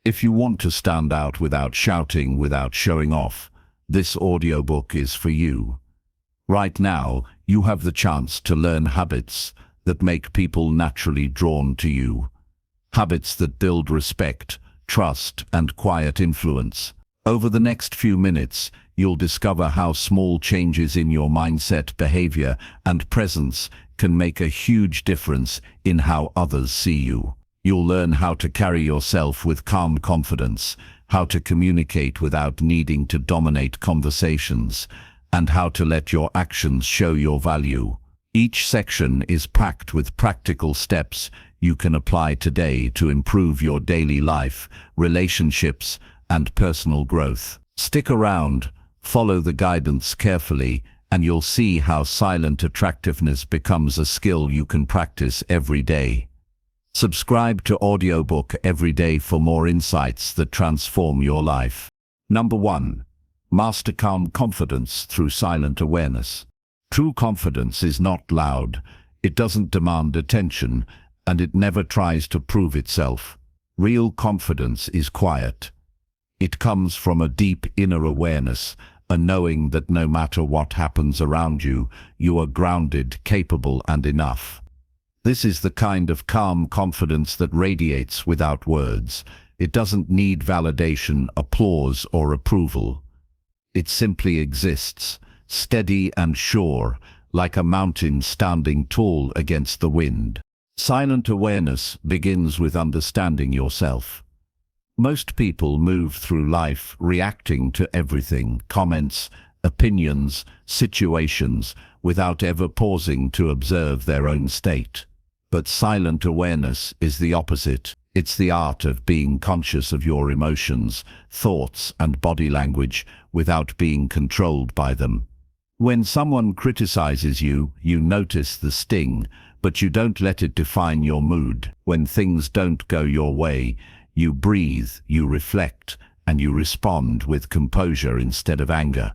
If you want to stand out without shouting, without showing off, this audiobook is for you. Right now, you have the chance to learn habits that make people naturally drawn to you. Habits that build respect, trust, and quiet influence. Over the next few minutes, you'll discover how small changes in your mindset, behavior, and presence can make a huge difference in how others see you. You'll learn how to carry yourself with calm confidence, how to communicate without needing to dominate conversations, and how to let your actions show your value. Each section is packed with practical steps you can apply today to improve your daily life, relationships, and personal growth. Stick around, follow the guidance carefully, and you'll see how silent attractiveness becomes a skill you can practice every day. Subscribe to Audiobook Everyday for more insights that transform your life. Number 1. Master calm confidence through silent awareness. True confidence is not loud, it doesn't demand attention, and it never tries to prove itself. Real confidence is quiet. It comes from a deep inner awareness, a knowing that no matter what happens around you, you are grounded, capable, and enough. This is the kind of calm confidence that radiates without words. It doesn't need validation, applause, or approval. It simply exists, steady and sure, like a mountain standing tall against the wind. Silent awareness begins with understanding yourself. Most people move through life reacting to everything, comments, opinions, situations, without ever pausing to observe their own state. But silent awareness is the opposite. It's the art of being conscious of your emotions, thoughts, and body language without being controlled by them. When someone criticizes you, you notice the sting, but you don't let it define your mood. When things don't go your way, you breathe, you reflect, and you respond with composure instead of anger.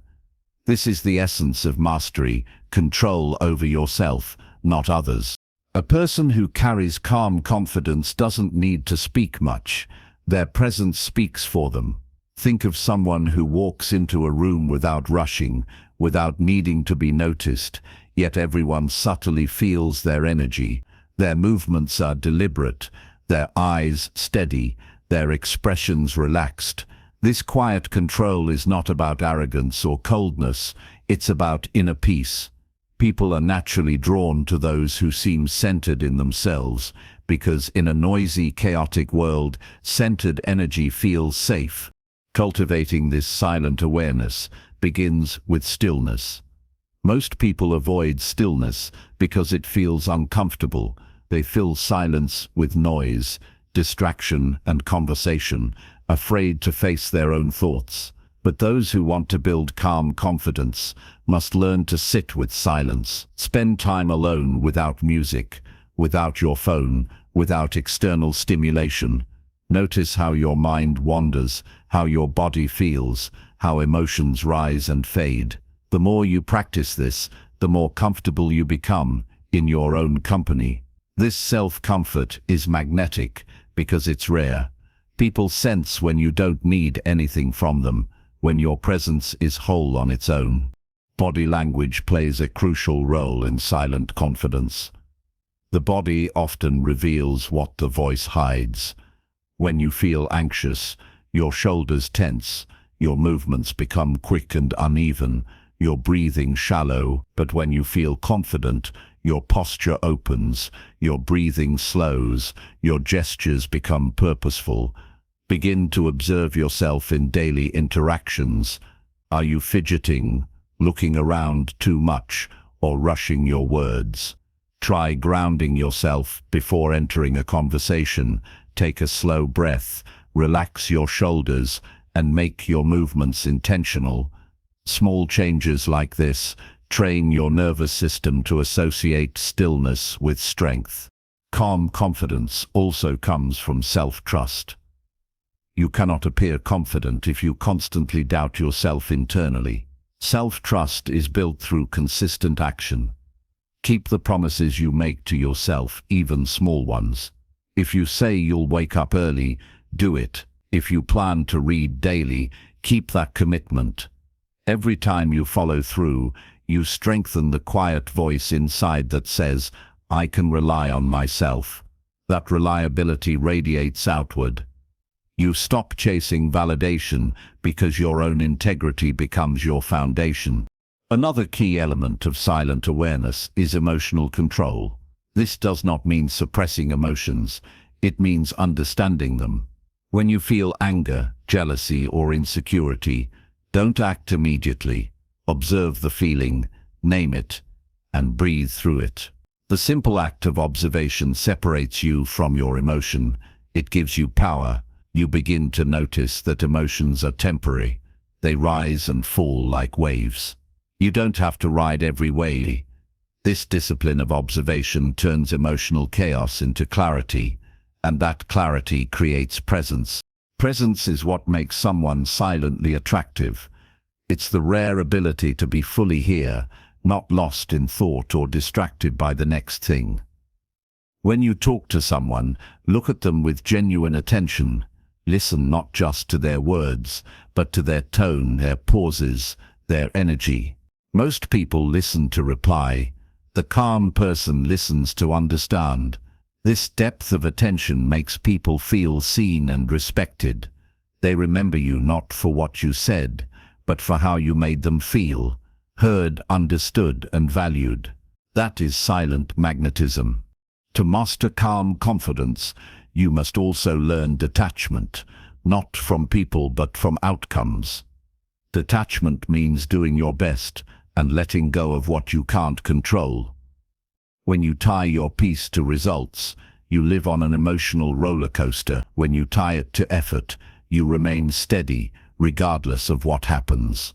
This is the essence of mastery, control over yourself, not others. A person who carries calm confidence doesn't need to speak much. Their presence speaks for them. Think of someone who walks into a room without rushing, without needing to be noticed, yet everyone subtly feels their energy. Their movements are deliberate, their eyes steady, their expressions relaxed. This quiet control is not about arrogance or coldness, it's about inner peace. People are naturally drawn to those who seem centered in themselves, because in a noisy, chaotic world, centered energy feels safe. Cultivating this silent awareness begins with stillness. Most people avoid stillness because it feels uncomfortable. They fill silence with noise, distraction, and conversation, afraid to face their own thoughts. But those who want to build calm confidence must learn to sit with silence. Spend time alone without music, without your phone, without external stimulation. Notice how your mind wanders, how your body feels, how emotions rise and fade. The more you practice this, the more comfortable you become in your own company. This self-comfort is magnetic because it's rare. People sense when you don't need anything from them, when your presence is whole on its own. Body language plays a crucial role in silent confidence. The body often reveals what the voice hides. When you feel anxious, your shoulders tense, your movements become quick and uneven, your breathing shallow. But when you feel confident, your posture opens, your breathing slows, your gestures become purposeful. Begin to observe yourself in daily interactions. Are you fidgeting, looking around too much, or rushing your words? Try grounding yourself before entering a conversation. Take a slow breath, relax your shoulders, and make your movements intentional. Small changes like this train your nervous system to associate stillness with strength. Calm confidence also comes from self-trust. You cannot appear confident if you constantly doubt yourself internally. Self-trust is built through consistent action. Keep the promises you make to yourself, even small ones. If you say you'll wake up early, do it. If you plan to read daily, keep that commitment. Every time you follow through, you strengthen the quiet voice inside that says, I can rely on myself. That reliability radiates outward. You stop chasing validation because your own integrity becomes your foundation. Another key element of silent awareness is emotional control. This does not mean suppressing emotions, it means understanding them. When you feel anger, jealousy, or insecurity, don't act immediately. Observe the feeling, name it, and breathe through it. The simple act of observation separates you from your emotion. It gives you power. You begin to notice that emotions are temporary. They rise and fall like waves. You don't have to ride every wave. This discipline of observation turns emotional chaos into clarity, and that clarity creates presence. Presence is what makes someone silently attractive. It's the rare ability to be fully here, not lost in thought or distracted by the next thing. When you talk to someone, look at them with genuine attention. Listen not just to their words, but to their tone, their pauses, their energy. Most people listen to reply. The calm person listens to understand. This depth of attention makes people feel seen and respected. They remember you not for what you said, but for how you made them feel, heard, understood, and valued. That is silent magnetism. To master calm confidence, you must also learn detachment, not from people but from outcomes. Detachment means doing your best and letting go of what you can't control. When you tie your peace to results, you live on an emotional roller coaster. When you tie it to effort, you remain steady, regardless of what happens.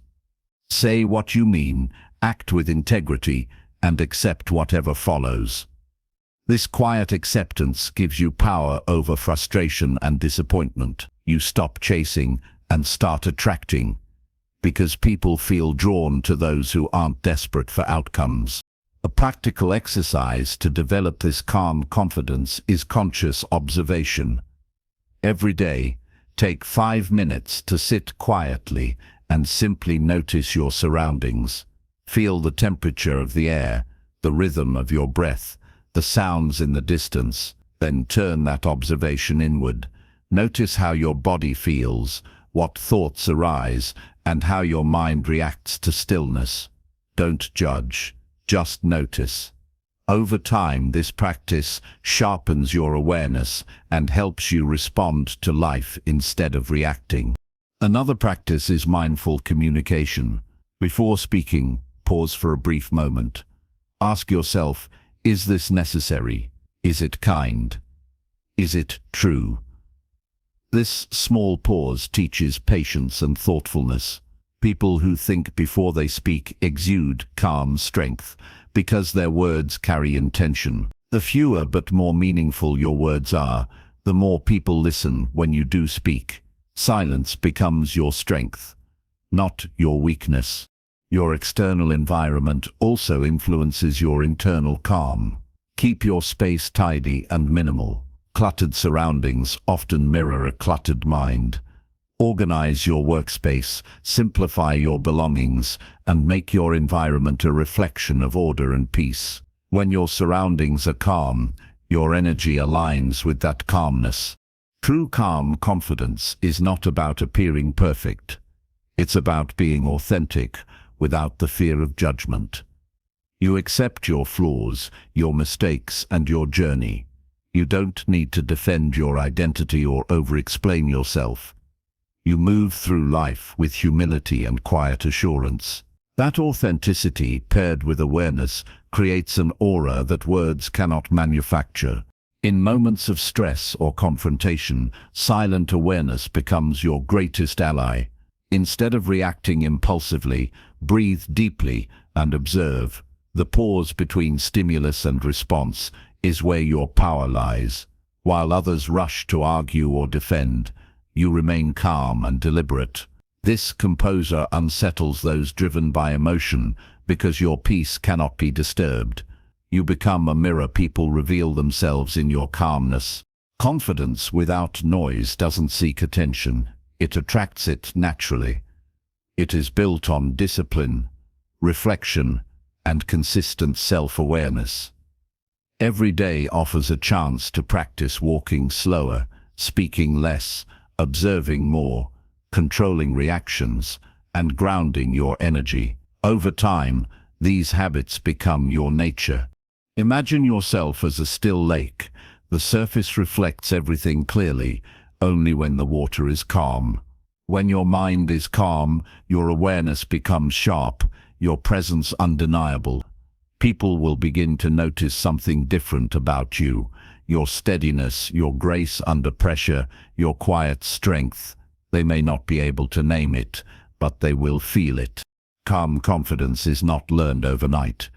Say what you mean, act with integrity, and accept whatever follows. This quiet acceptance gives you power over frustration and disappointment. You stop chasing and start attracting, because people feel drawn to those who aren't desperate for outcomes. A practical exercise to develop this calm confidence is conscious observation. Every day, take 5 minutes to sit quietly and simply notice your surroundings. Feel the temperature of the air, the rhythm of your breath, the sounds in the distance. Then turn that observation inward. Notice how your body feels, what thoughts arise, and how your mind reacts to stillness. Don't judge, just notice. Over time, this practice sharpens your awareness and helps you respond to life instead of reacting. Another practice is mindful communication. Before speaking, pause for a brief moment. Ask yourself, is this necessary? Is it kind? Is it true? This small pause teaches patience and thoughtfulness. People who think before they speak exude calm strength because their words carry intention. The fewer but more meaningful your words are, the more people listen when you do speak. Silence becomes your strength, not your weakness. Your external environment also influences your internal calm. Keep your space tidy and minimal. Cluttered surroundings often mirror a cluttered mind. Organize your workspace, simplify your belongings, and make your environment a reflection of order and peace. When your surroundings are calm, your energy aligns with that calmness. True calm confidence is not about appearing perfect. It's about being authentic, without the fear of judgment. You accept your flaws, your mistakes, and your journey. You don't need to defend your identity or over-explain yourself. You move through life with humility and quiet assurance. That authenticity, paired with awareness, creates an aura that words cannot manufacture. In moments of stress or confrontation, silent awareness becomes your greatest ally. Instead of reacting impulsively, breathe deeply and observe. The pause between stimulus and response is where your power lies. While others rush to argue or defend, you remain calm and deliberate. This composure unsettles those driven by emotion because your peace cannot be disturbed. You become a mirror. People reveal themselves in your calmness. Confidence without noise doesn't seek attention. It attracts it naturally. It is built on discipline, reflection, and consistent self-awareness. Every day offers a chance to practice walking slower, speaking less, observing more, controlling reactions, and grounding your energy. Over time, these habits become your nature. Imagine yourself as a still lake. The surface reflects everything clearly, only when the water is calm. When your mind is calm, your awareness becomes sharp, your presence undeniable. People will begin to notice something different about you. Your steadiness, your grace under pressure, your quiet strength. They may not be able to name it, but they will feel it. Calm confidence is not learned overnight.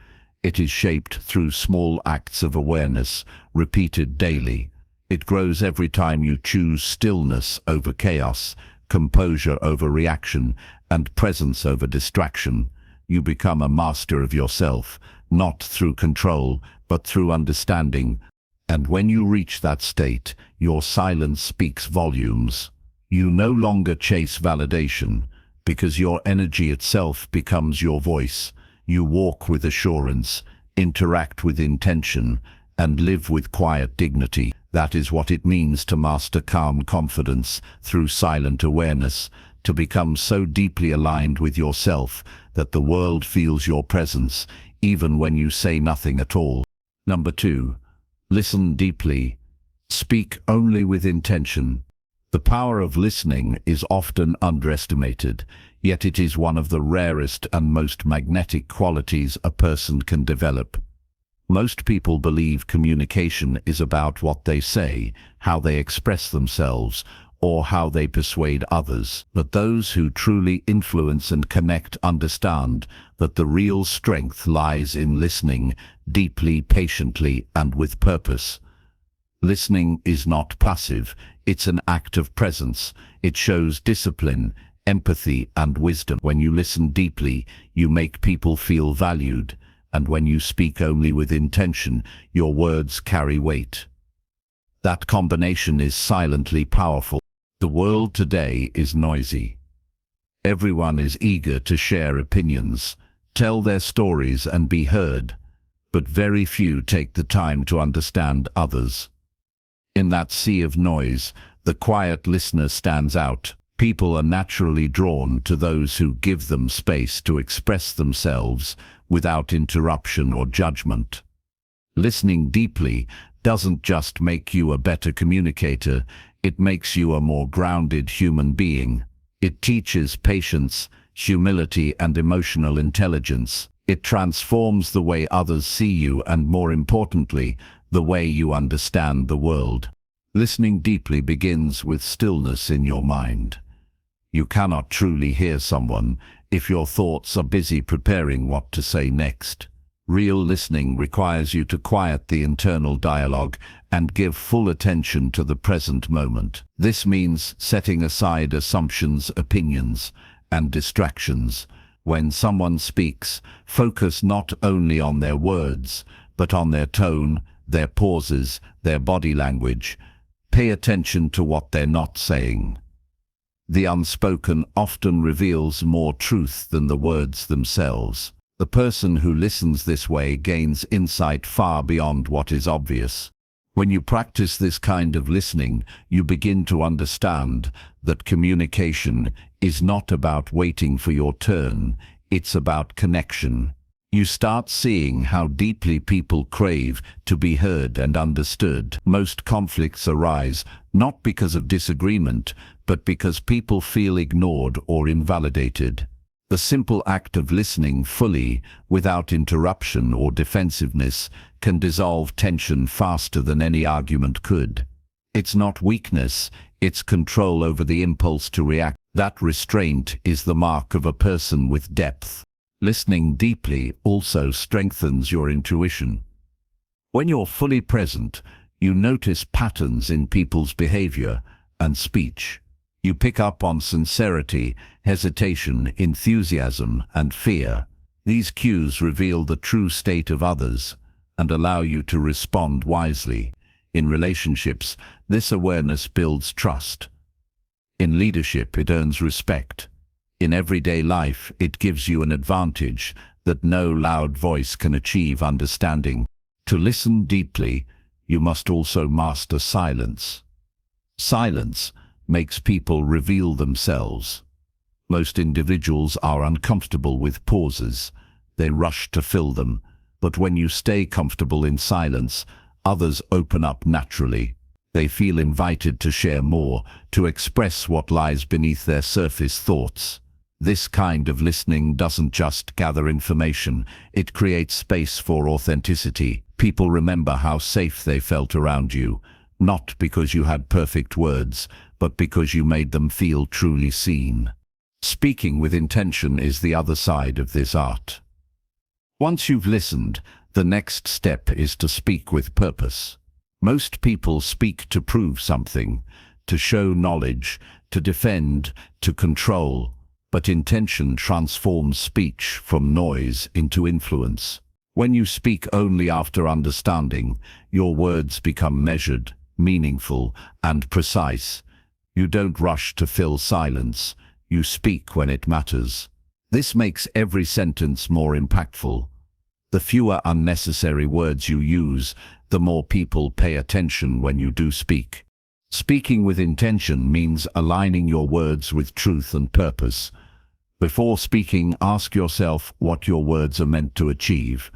It is shaped through small acts of awareness, repeated daily. It grows every time you choose stillness over chaos, composure over reaction, and presence over distraction. You become a master of yourself, not through control, but through understanding. And when you reach that state, your silence speaks volumes. You no longer chase validation, because your energy itself becomes your voice. You walk with assurance, interact with intention, and live with quiet dignity. That is what it means to master calm confidence through silent awareness, to become so deeply aligned with yourself that the world feels your presence, even when you say nothing at all. Number 2. Listen deeply. Speak only with intention. The power of listening is often underestimated, yet it is one of the rarest and most magnetic qualities a person can develop. Most people believe communication is about what they say, how they express themselves, or how they persuade others. But those who truly influence and connect understand that the real strength lies in listening deeply, patiently, and with purpose. Listening is not passive, it's an act of presence. It shows discipline, empathy, and wisdom. When you listen deeply, you make people feel valued, and when you speak only with intention, your words carry weight. That combination is silently powerful. The world today is noisy. Everyone is eager to share opinions, tell their stories, and be heard, but very few take the time to understand others. In that sea of noise, the quiet listener stands out. People are naturally drawn to those who give them space to express themselves without interruption or judgment. Listening deeply doesn't just make you a better communicator, it makes you a more grounded human being. It teaches patience, humility, and emotional intelligence. It transforms the way others see you and, more importantly, the way you understand the world. Listening deeply begins with stillness in your mind. You cannot truly hear someone if your thoughts are busy preparing what to say next. Real listening requires you to quiet the internal dialogue and give full attention to the present moment. This means setting aside assumptions, opinions, and distractions. When someone speaks, focus not only on their words, but on their tone, their pauses, their body language. Pay attention to what they're not saying. The unspoken often reveals more truth than the words themselves. The person who listens this way gains insight far beyond what is obvious. When you practice this kind of listening, you begin to understand that communication is not about waiting for your turn, it's about connection. You start seeing how deeply people crave to be heard and understood. Most conflicts arise not because of disagreement, but because people feel ignored or invalidated. The simple act of listening fully, without interruption or defensiveness, can dissolve tension faster than any argument could. It's not weakness, it's control over the impulse to react. That restraint is the mark of a person with depth. Listening deeply also strengthens your intuition. When you're fully present, you notice patterns in people's behavior and speech. You pick up on sincerity, hesitation, enthusiasm, and fear. These cues reveal the true state of others and allow you to respond wisely. In relationships, this awareness builds trust. In leadership, it earns respect. In everyday life, it gives you an advantage that no loud voice can achieve: understanding. To listen deeply, you must also master silence. Silence makes people reveal themselves. Most individuals are uncomfortable with pauses. They rush to fill them. But when you stay comfortable in silence, others open up naturally. They feel invited to share more, to express what lies beneath their surface thoughts. This kind of listening doesn't just gather information, it creates space for authenticity. People remember how safe they felt around you, not because you had perfect words, but because you made them feel truly seen. Speaking with intention is the other side of this art. Once you've listened, the next step is to speak with purpose. Most people speak to prove something, to show knowledge, to defend, to control. But intention transforms speech from noise into influence. When you speak only after understanding, your words become measured, meaningful, and precise. You don't rush to fill silence. You speak when it matters. This makes every sentence more impactful. The fewer unnecessary words you use, the more people pay attention when you do speak. Speaking with intention means aligning your words with truth and purpose. Before speaking, ask yourself what your words are meant to achieve.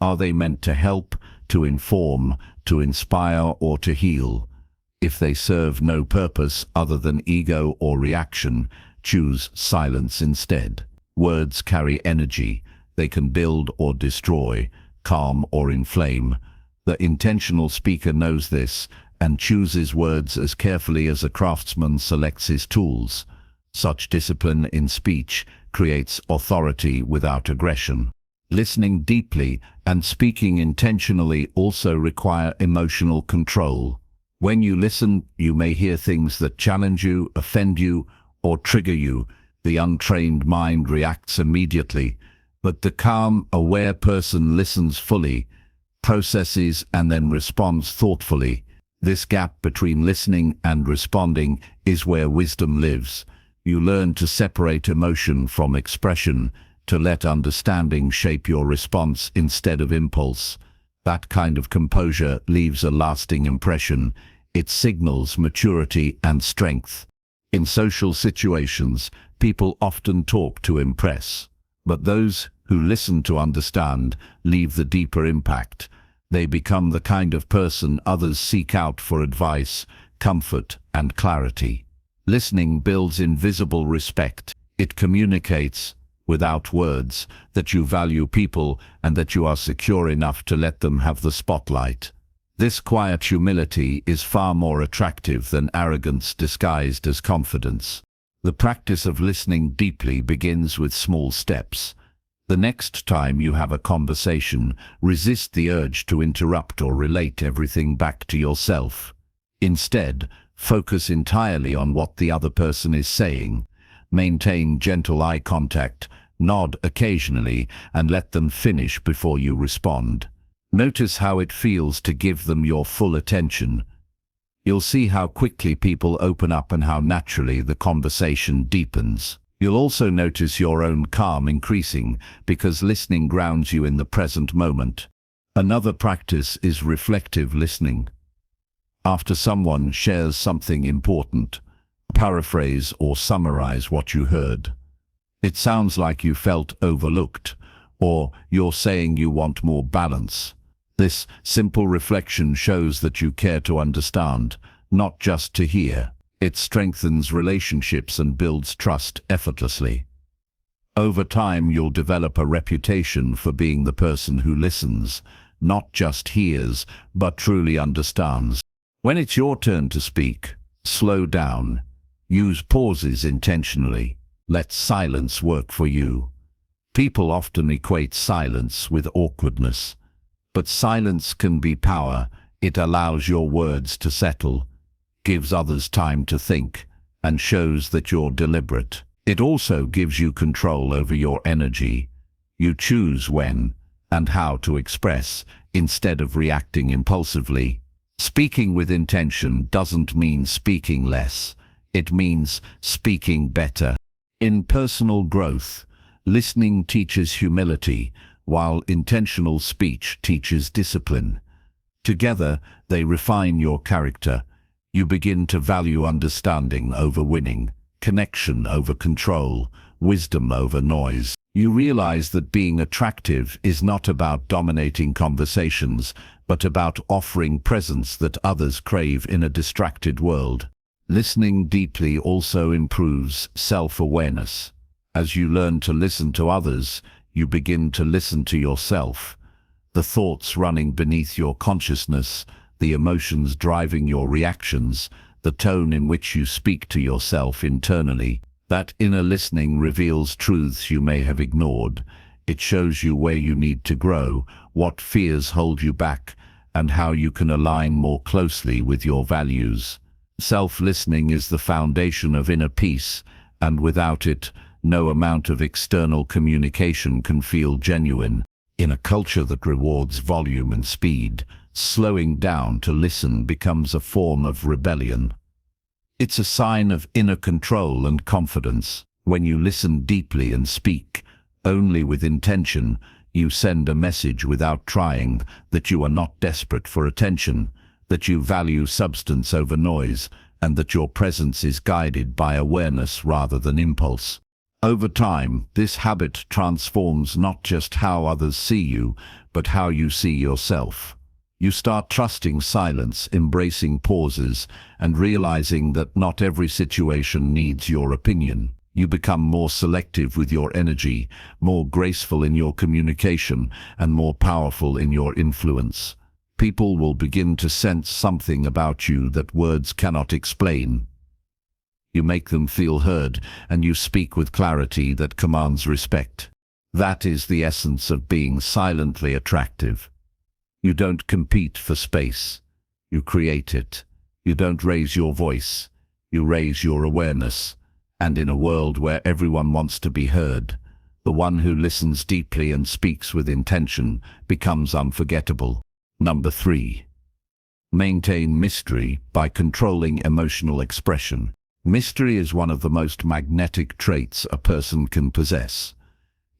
Are they meant to help, to inform, to inspire, or to heal? If they serve no purpose other than ego or reaction, choose silence instead. Words carry energy. They can build or destroy, calm or inflame. The intentional speaker knows this and chooses words as carefully as a craftsman selects his tools. Such discipline in speech creates authority without aggression. Listening deeply and speaking intentionally also require emotional control. When you listen, you may hear things that challenge you, offend you, or trigger you. The untrained mind reacts immediately, but the calm, aware person listens fully, processes, and then responds thoughtfully. This gap between listening and responding is where wisdom lives. You learn to separate emotion from expression, to let understanding shape your response instead of impulse. That kind of composure leaves a lasting impression. It signals maturity and strength. In social situations, people often talk to impress, but those who listen to understand leave the deeper impact. They become the kind of person others seek out for advice, comfort, and clarity. Listening builds invisible respect. It communicates, without words, that you value people and that you are secure enough to let them have the spotlight. This quiet humility is far more attractive than arrogance disguised as confidence. The practice of listening deeply begins with small steps. The next time you have a conversation, resist the urge to interrupt or relate everything back to yourself. Instead, focus entirely on what the other person is saying. Maintain gentle eye contact, nod occasionally, and let them finish before you respond. Notice how it feels to give them your full attention. You'll see how quickly people open up and how naturally the conversation deepens. You'll also notice your own calm increasing because listening grounds you in the present moment. Another practice is reflective listening. After someone shares something important, paraphrase or summarize what you heard. It sounds like you felt overlooked, or you're saying you want more balance. This simple reflection shows that you care to understand, not just to hear. It strengthens relationships and builds trust effortlessly. Over time, you'll develop a reputation for being the person who listens, not just hears, but truly understands. When it's your turn to speak, slow down. Use pauses intentionally. Let silence work for you. People often equate silence with awkwardness, but silence can be power. It allows your words to settle, gives others time to think, and shows that you're deliberate. It also gives you control over your energy. You choose when and how to express, instead of reacting impulsively. Speaking with intention doesn't mean speaking less. It means speaking better. In personal growth, listening teaches humility, while intentional speech teaches discipline. Together, they refine your character. You begin to value understanding over winning, connection over control, wisdom over noise. You realize that being attractive is not about dominating conversations, but about offering presence that others crave in a distracted world. Listening deeply also improves self-awareness. As you learn to listen to others, you begin to listen to yourself. The thoughts running beneath your consciousness, the emotions driving your reactions, the tone in which you speak to yourself internally. That inner listening reveals truths you may have ignored. It shows you where you need to grow, what fears hold you back, and how you can align more closely with your values. Self-listening is the foundation of inner peace, and without it, no amount of external communication can feel genuine. In a culture that rewards volume and speed, slowing down to listen becomes a form of rebellion. It's a sign of inner control and confidence. When you listen deeply and speak only with intention, you send a message without trying that you are not desperate for attention, that you value substance over noise, and that your presence is guided by awareness rather than impulse. Over time, this habit transforms not just how others see you, but how you see yourself. You start trusting silence, embracing pauses, and realizing that not every situation needs your opinion. You become more selective with your energy, more graceful in your communication, and more powerful in your influence. People will begin to sense something about you that words cannot explain. You make them feel heard, and you speak with clarity that commands respect. That is the essence of being silently attractive. You don't compete for space. You create it. You don't raise your voice. You raise your awareness. And in a world where everyone wants to be heard, the one who listens deeply and speaks with intention becomes unforgettable. Number 3. Maintain mystery by controlling emotional expression. Mystery is one of the most magnetic traits a person can possess.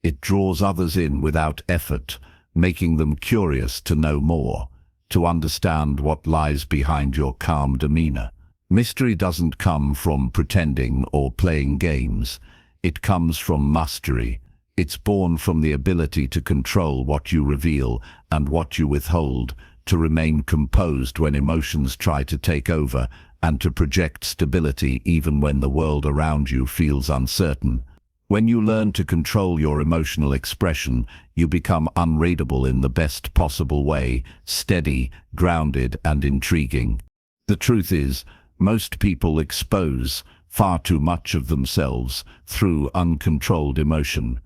It draws others in without effort, making them curious to know more, to understand what lies behind your calm demeanor. Mystery doesn't come from pretending or playing games. It comes from mastery. It's born from the ability to control what you reveal and what you withhold, to remain composed when emotions try to take over, and to project stability even when the world around you feels uncertain. When you learn to control your emotional expression, you become unreadable in the best possible way, steady, grounded, and intriguing. The truth is, most people expose far too much of themselves through uncontrolled emotion.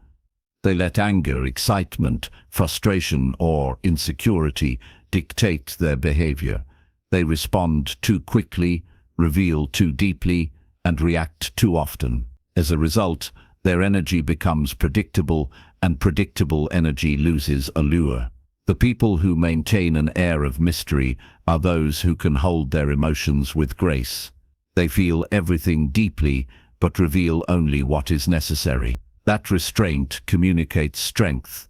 They let anger, excitement, frustration, or insecurity dictate their behavior. They respond too quickly, reveal too deeply, and react too often. As a result, their energy becomes predictable, and predictable energy loses allure. The people who maintain an air of mystery are those who can hold their emotions with grace. They feel everything deeply, but reveal only what is necessary. That restraint communicates strength.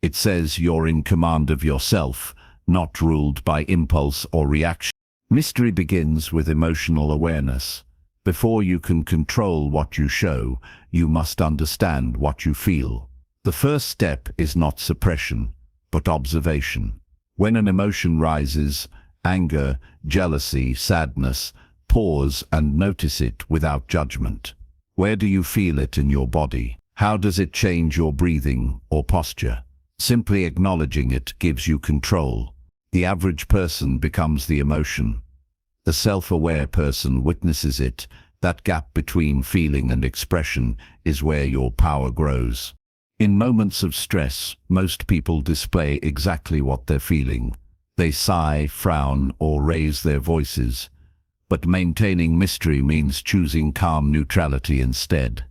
It says you're in command of yourself, not ruled by impulse or reaction. Mystery begins with emotional awareness. Before you can control what you show, you must understand what you feel. The first step is not suppression, but observation. When an emotion rises, anger, jealousy, sadness, pause and notice it without judgment. Where do you feel it in your body? How does it change your breathing or posture? Simply acknowledging it gives you control. The average person becomes the emotion. The self-aware person witnesses it. That gap between feeling and expression is where your power grows. In moments of stress, most people display exactly what they're feeling. They sigh, frown, or raise their voices. But maintaining mystery means choosing calm neutrality instead.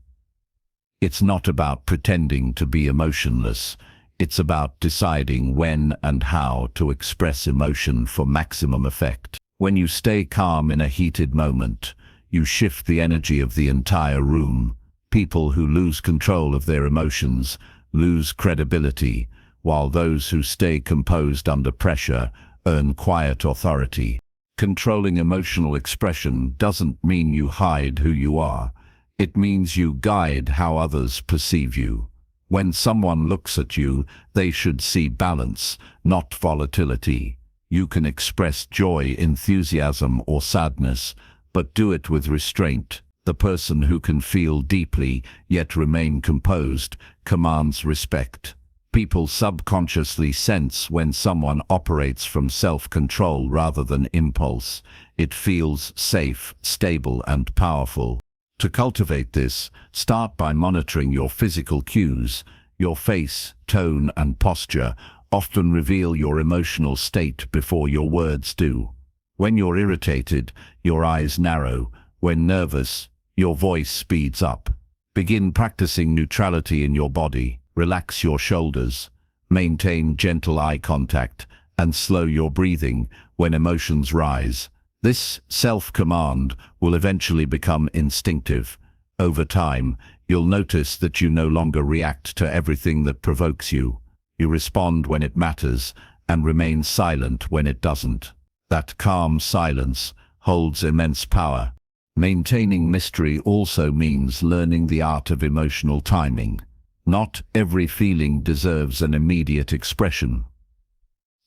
It's not about pretending to be emotionless. It's about deciding when and how to express emotion for maximum effect. When you stay calm in a heated moment, you shift the energy of the entire room. People who lose control of their emotions lose credibility, while those who stay composed under pressure earn quiet authority. Controlling emotional expression doesn't mean you hide who you are. It means you guide how others perceive you. When someone looks at you, they should see balance, not volatility. You can express joy, enthusiasm, or sadness, but do it with restraint. The person who can feel deeply yet remain composed commands respect. People subconsciously sense when someone operates from self-control rather than impulse. It feels safe, stable, and powerful. To cultivate this, start by monitoring your physical cues. Your face, tone, and posture often reveal your emotional state before your words do. When you're irritated, your eyes narrow. When nervous, your voice speeds up. Begin practicing neutrality in your body. Relax your shoulders. Maintain gentle eye contact and slow your breathing when emotions rise. This self-command will eventually become instinctive. Over time, you'll notice that you no longer react to everything that provokes you. You respond when it matters and remain silent when it doesn't. That calm silence holds immense power. Maintaining mystery also means learning the art of emotional timing. Not every feeling deserves an immediate expression.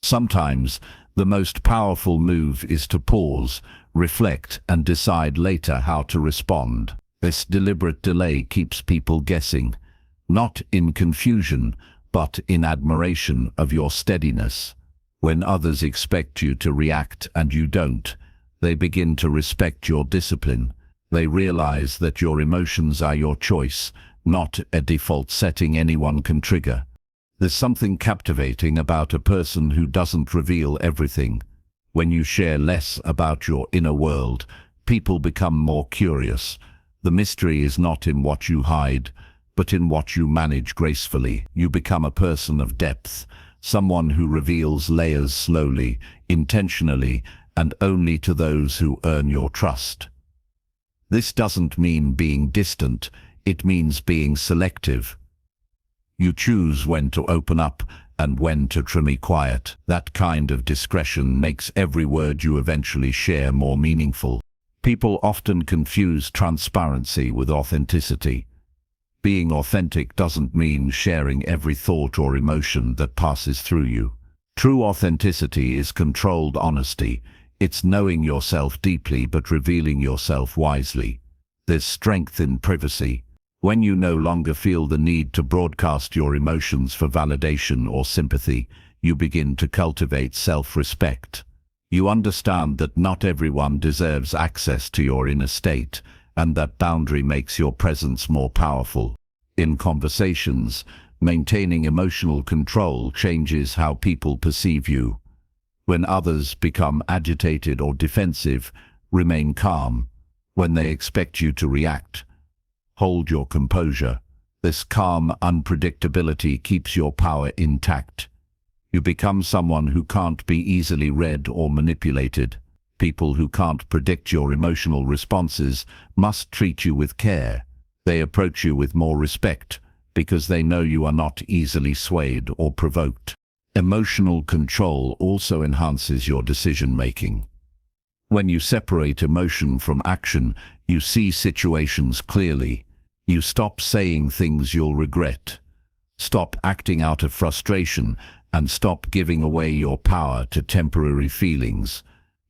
Sometimes, the most powerful move is to pause, reflect, and decide later how to respond. This deliberate delay keeps people guessing, not in confusion, but in admiration of your steadiness. When others expect you to react and you don't, they begin to respect your discipline. They realize that your emotions are your choice, not a default setting anyone can trigger. There's something captivating about a person who doesn't reveal everything. When you share less about your inner world, people become more curious. The mystery is not in what you hide, but in what you manage gracefully. You become a person of depth, someone who reveals layers slowly, intentionally, and only to those who earn your trust. This doesn't mean being distant, it means being selective. You choose when to open up and when to trim quiet. That kind of discretion makes every word you eventually share more meaningful. People often confuse transparency with authenticity. Being authentic doesn't mean sharing every thought or emotion that passes through you. True authenticity is controlled honesty. It's knowing yourself deeply but revealing yourself wisely. There's strength in privacy. When you no longer feel the need to broadcast your emotions for validation or sympathy, you begin to cultivate self-respect. You understand that not everyone deserves access to your inner state, and that boundary makes your presence more powerful. In conversations, maintaining emotional control changes how people perceive you. When others become agitated or defensive, remain calm. When they expect you to react, hold your composure. This calm unpredictability keeps your power intact. You become someone who can't be easily read or manipulated. People who can't predict your emotional responses must treat you with care. They approach you with more respect because they know you are not easily swayed or provoked. Emotional control also enhances your decision-making. When you separate emotion from action, you see situations clearly. You stop saying things you'll regret. Stop acting out of frustration and stop giving away your power to temporary feelings.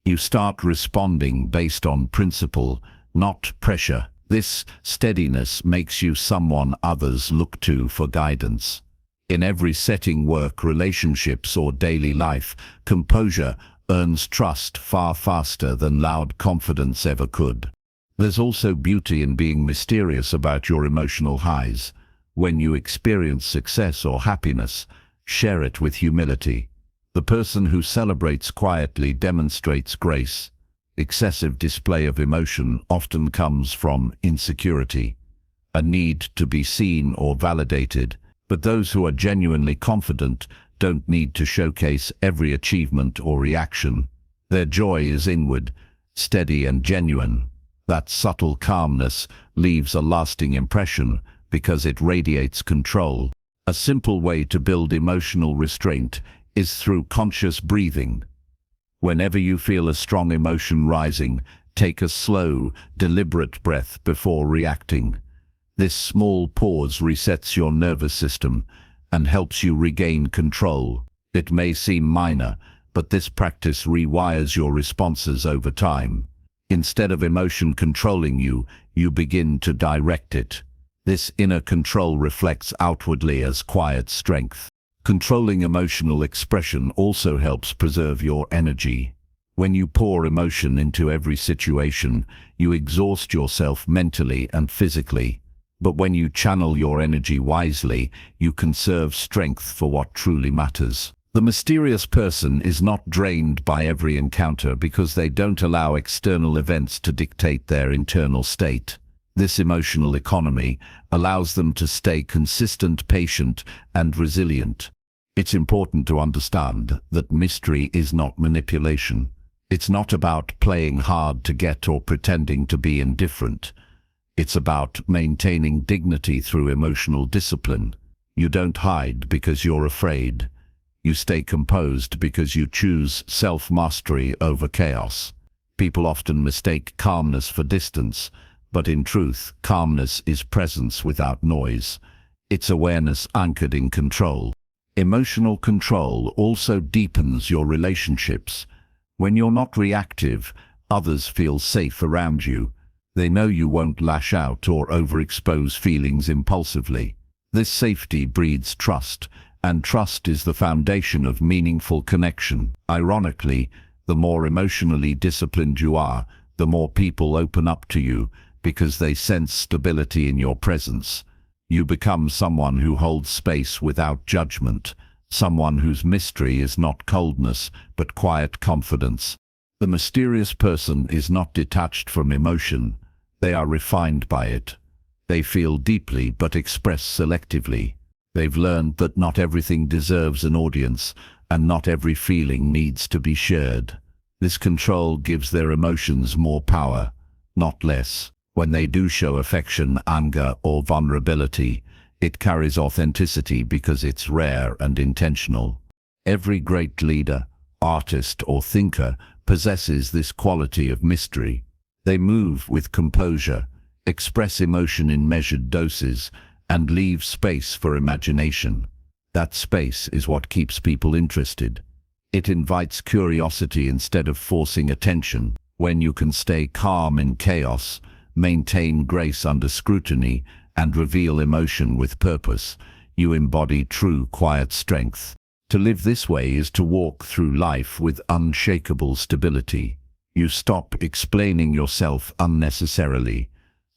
You start responding based on principle, not pressure. This steadiness makes you someone others look to for guidance. In every setting, work, relationships, or daily life, composure earns trust far faster than loud confidence ever could. There's also beauty in being mysterious about your emotional highs. When you experience success or happiness, share it with humility. The person who celebrates quietly demonstrates grace. Excessive display of emotion often comes from insecurity, a need to be seen or validated. But those who are genuinely confident don't need to showcase every achievement or reaction. Their joy is inward, steady and genuine. That subtle calmness leaves a lasting impression because it radiates control. A simple way to build emotional restraint is through conscious breathing. Whenever you feel a strong emotion rising, take a slow, deliberate breath before reacting. This small pause resets your nervous system and helps you regain control. It may seem minor, but this practice rewires your responses over time. Instead of emotion controlling you, you begin to direct it. This inner control reflects outwardly as quiet strength. Controlling emotional expression also helps preserve your energy. When you pour emotion into every situation, you exhaust yourself mentally and physically. But when you channel your energy wisely, you conserve strength for what truly matters. The mysterious person is not drained by every encounter because they don't allow external events to dictate their internal state. This emotional economy allows them to stay consistent, patient, and resilient. It's important to understand that mystery is not manipulation. It's not about playing hard to get or pretending to be indifferent. It's about maintaining dignity through emotional discipline. You don't hide because you're afraid. You stay composed because you choose self-mastery over chaos. People often mistake calmness for distance, but in truth, calmness is presence without noise. It's awareness anchored in control. Emotional control also deepens your relationships. When you're not reactive, others feel safe around you. They know you won't lash out or overexpose feelings impulsively. This safety breeds trust, and trust is the foundation of meaningful connection. Ironically, the more emotionally disciplined you are, the more people open up to you because they sense stability in your presence. You become someone who holds space without judgment, someone whose mystery is not coldness, but quiet confidence. The mysterious person is not detached from emotion. They are refined by it. They feel deeply but express selectively. They've learned that not everything deserves an audience, and not every feeling needs to be shared. This control gives their emotions more power, not less. When they do show affection, anger, or vulnerability, it carries authenticity because it's rare and intentional. Every great leader, artist, or thinker possesses this quality of mystery. They move with composure, express emotion in measured doses, and leave space for imagination. That space is what keeps people interested. It invites curiosity instead of forcing attention. When you can stay calm in chaos, maintain grace under scrutiny, and reveal emotion with purpose, you embody true quiet strength. To live this way is to walk through life with unshakable stability. You stop explaining yourself unnecessarily,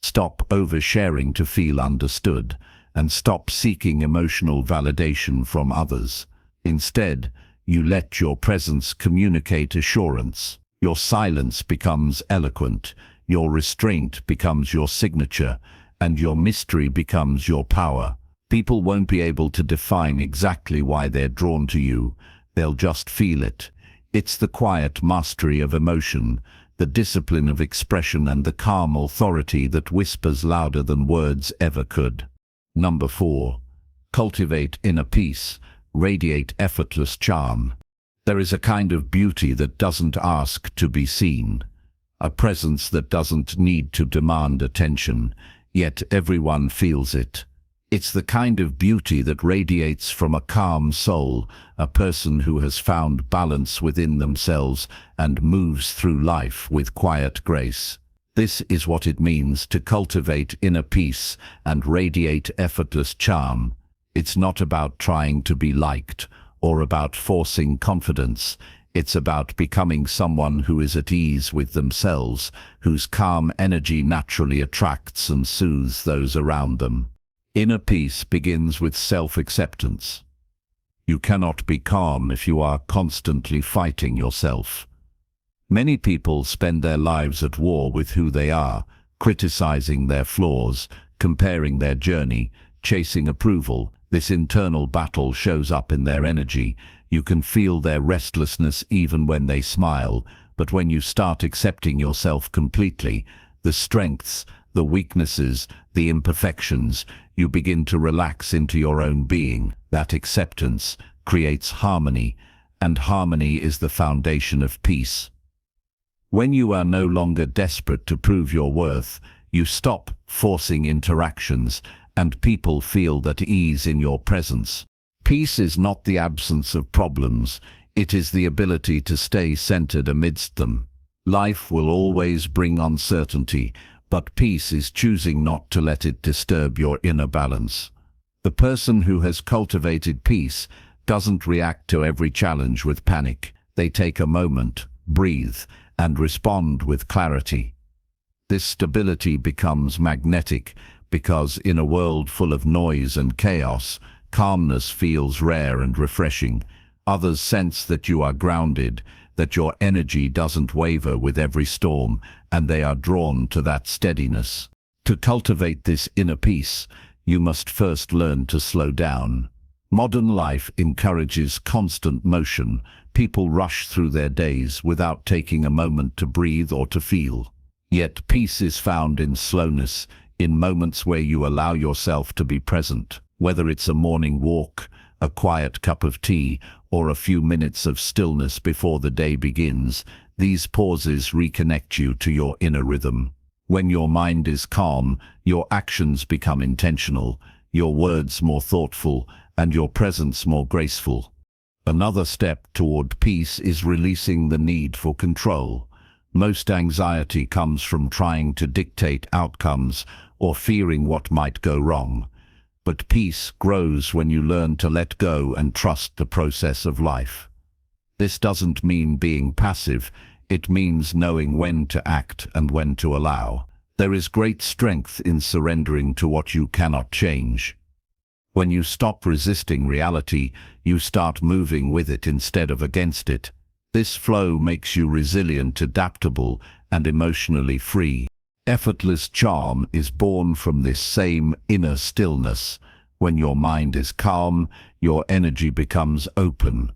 stop oversharing to feel understood, and stop seeking emotional validation from others. Instead, you let your presence communicate assurance. Your silence becomes eloquent, your restraint becomes your signature, and your mystery becomes your power. People won't be able to define exactly why they're drawn to you. They'll just feel it. It's the quiet mastery of emotion, the discipline of expression, and the calm authority that whispers louder than words ever could. Number 4. Cultivate inner peace. Radiate effortless charm. There is a kind of beauty that doesn't ask to be seen. A presence that doesn't need to demand attention, yet everyone feels it. It's the kind of beauty that radiates from a calm soul, a person who has found balance within themselves and moves through life with quiet grace. This is what it means to cultivate inner peace and radiate effortless charm. It's not about trying to be liked or about forcing confidence. It's about becoming someone who is at ease with themselves, whose calm energy naturally attracts and soothes those around them. Inner peace begins with self-acceptance. You cannot be calm if you are constantly fighting yourself. Many people spend their lives at war with who they are, criticizing their flaws, comparing their journey, chasing approval, This internal battle shows up in their energy. You can feel their restlessness even when they smile, but when you start accepting yourself completely, the strengths, the weaknesses, the imperfections, you begin to relax into your own being. That acceptance creates harmony, and harmony is the foundation of peace. When you are no longer desperate to prove your worth, you stop forcing interactions, and people feel at ease in your presence. Peace is not the absence of problems, it is the ability to stay centered amidst them. Life will always bring uncertainty, but peace is choosing not to let it disturb your inner balance. The person who has cultivated peace doesn't react to every challenge with panic. They take a moment, breathe, and respond with clarity. This stability becomes magnetic because in a world full of noise and chaos, calmness feels rare and refreshing. Others sense that you are grounded, that your energy doesn't waver with every storm, and they are drawn to that steadiness. To cultivate this inner peace, you must first learn to slow down. Modern life encourages constant motion. People rush through their days without taking a moment to breathe or to feel. Yet peace is found in slowness, in moments where you allow yourself to be present. Whether it's a morning walk, a quiet cup of tea, or a few minutes of stillness before the day begins, these pauses reconnect you to your inner rhythm. When your mind is calm, your actions become intentional, your words more thoughtful, and your presence more graceful. Another step toward peace is releasing the need for control. Most anxiety comes from trying to dictate outcomes or fearing what might go wrong. But peace grows when you learn to let go and trust the process of life. This doesn't mean being passive, it means knowing when to act and when to allow. There is great strength in surrendering to what you cannot change. When you stop resisting reality, you start moving with it instead of against it. This flow makes you resilient, adaptable, and emotionally free. Effortless charm is born from this same inner stillness. When your mind is calm, your energy becomes open.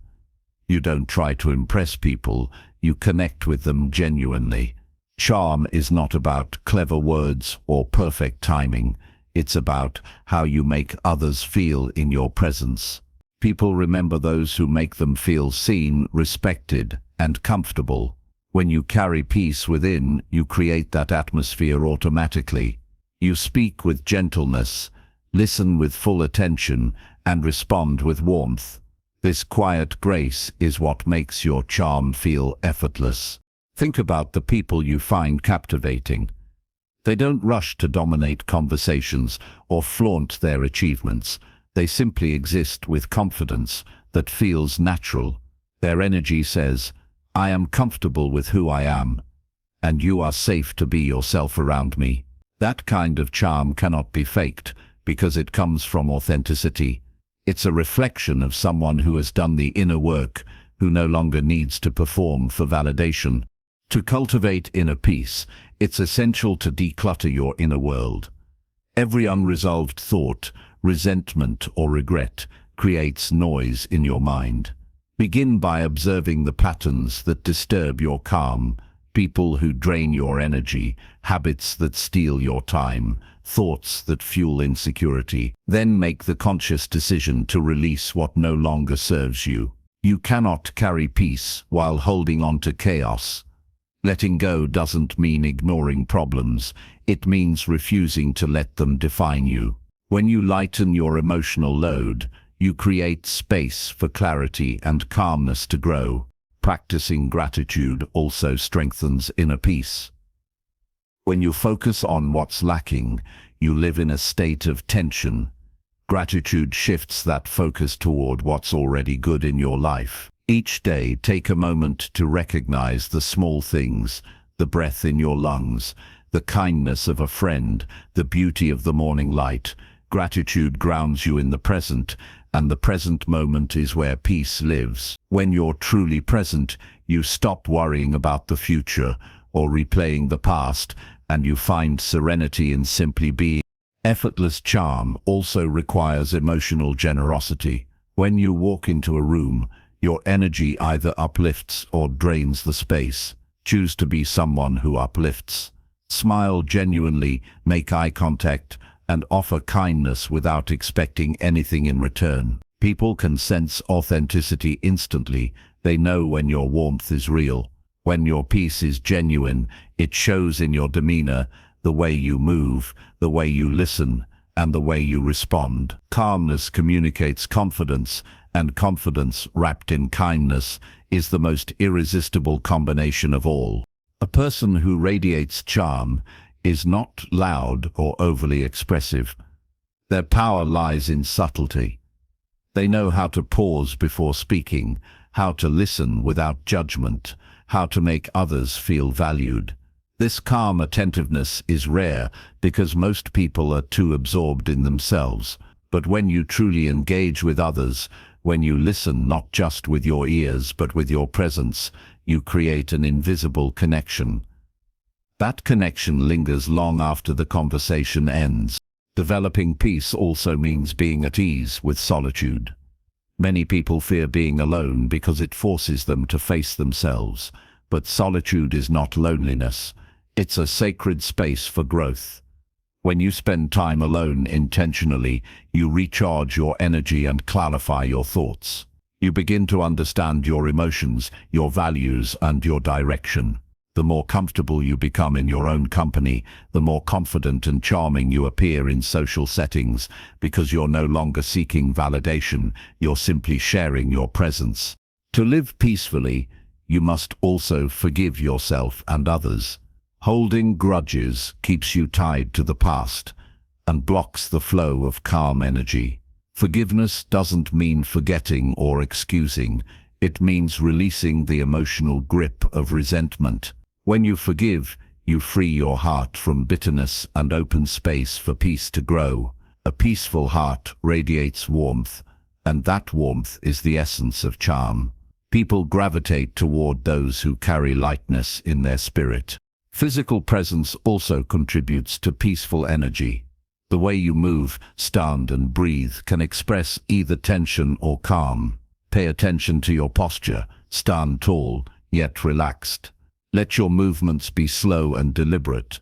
You don't try to impress people, you connect with them genuinely. Charm is not about clever words or perfect timing. It's about how you make others feel in your presence. People remember those who make them feel seen, respected, and comfortable. When you carry peace within, you create that atmosphere automatically. You speak with gentleness, listen with full attention, and respond with warmth. This quiet grace is what makes your charm feel effortless. Think about the people you find captivating. They don't rush to dominate conversations or flaunt their achievements. They simply exist with confidence that feels natural. Their energy says, "I am comfortable with who I am, and you are safe to be yourself around me." That kind of charm cannot be faked because it comes from authenticity. It's a reflection of someone who has done the inner work, who no longer needs to perform for validation. To cultivate inner peace, it's essential to declutter your inner world. Every unresolved thought, resentment, or regret creates noise in your mind. Begin by observing the patterns that disturb your calm, people who drain your energy, habits that steal your time, thoughts that fuel insecurity. Then make the conscious decision to release what no longer serves you. You cannot carry peace while holding on to chaos. Letting go doesn't mean ignoring problems, it means refusing to let them define you. When you lighten your emotional load, you create space for clarity and calmness to grow. Practicing gratitude also strengthens inner peace. When you focus on what's lacking, you live in a state of tension. Gratitude shifts that focus toward what's already good in your life. Each day, take a moment to recognize the small things, the breath in your lungs, the kindness of a friend, the beauty of the morning light. Gratitude grounds you in the present, and the present moment is where peace lives. When you're truly present, you stop worrying about the future or replaying the past, and you find serenity in simply being. Effortless charm also requires emotional generosity. When you walk into a room, your energy either uplifts or drains the space. Choose to be someone who uplifts. Smile genuinely, make eye contact, and offer kindness without expecting anything in return. People can sense authenticity instantly. They know when your warmth is real. When your peace is genuine, it shows in your demeanor, the way you move, the way you listen, and the way you respond. Calmness communicates confidence, and confidence wrapped in kindness is the most irresistible combination of all. A person who radiates charm is not loud or overly expressive. Their power lies in subtlety. They know how to pause before speaking, how to listen without judgment, how to make others feel valued. This calm attentiveness is rare because most people are too absorbed in themselves. But when you truly engage with others, when you listen not just with your ears but with your presence, you create an invisible connection. That connection lingers long after the conversation ends. Developing peace also means being at ease with solitude. Many people fear being alone because it forces them to face themselves. But solitude is not loneliness. It's a sacred space for growth. When you spend time alone intentionally, you recharge your energy and clarify your thoughts. You begin to understand your emotions, your values, and your direction. The more comfortable you become in your own company, the more confident and charming you appear in social settings, because you're no longer seeking validation, you're simply sharing your presence. To live peacefully, you must also forgive yourself and others. Holding grudges keeps you tied to the past and blocks the flow of calm energy. Forgiveness doesn't mean forgetting or excusing. It means releasing the emotional grip of resentment. When you forgive, you free your heart from bitterness and open space for peace to grow. A peaceful heart radiates warmth, and that warmth is the essence of charm. People gravitate toward those who carry lightness in their spirit. Physical presence also contributes to peaceful energy. The way you move, stand, and breathe can express either tension or calm. Pay attention to your posture. Stand tall, yet relaxed. Let your movements be slow and deliberate.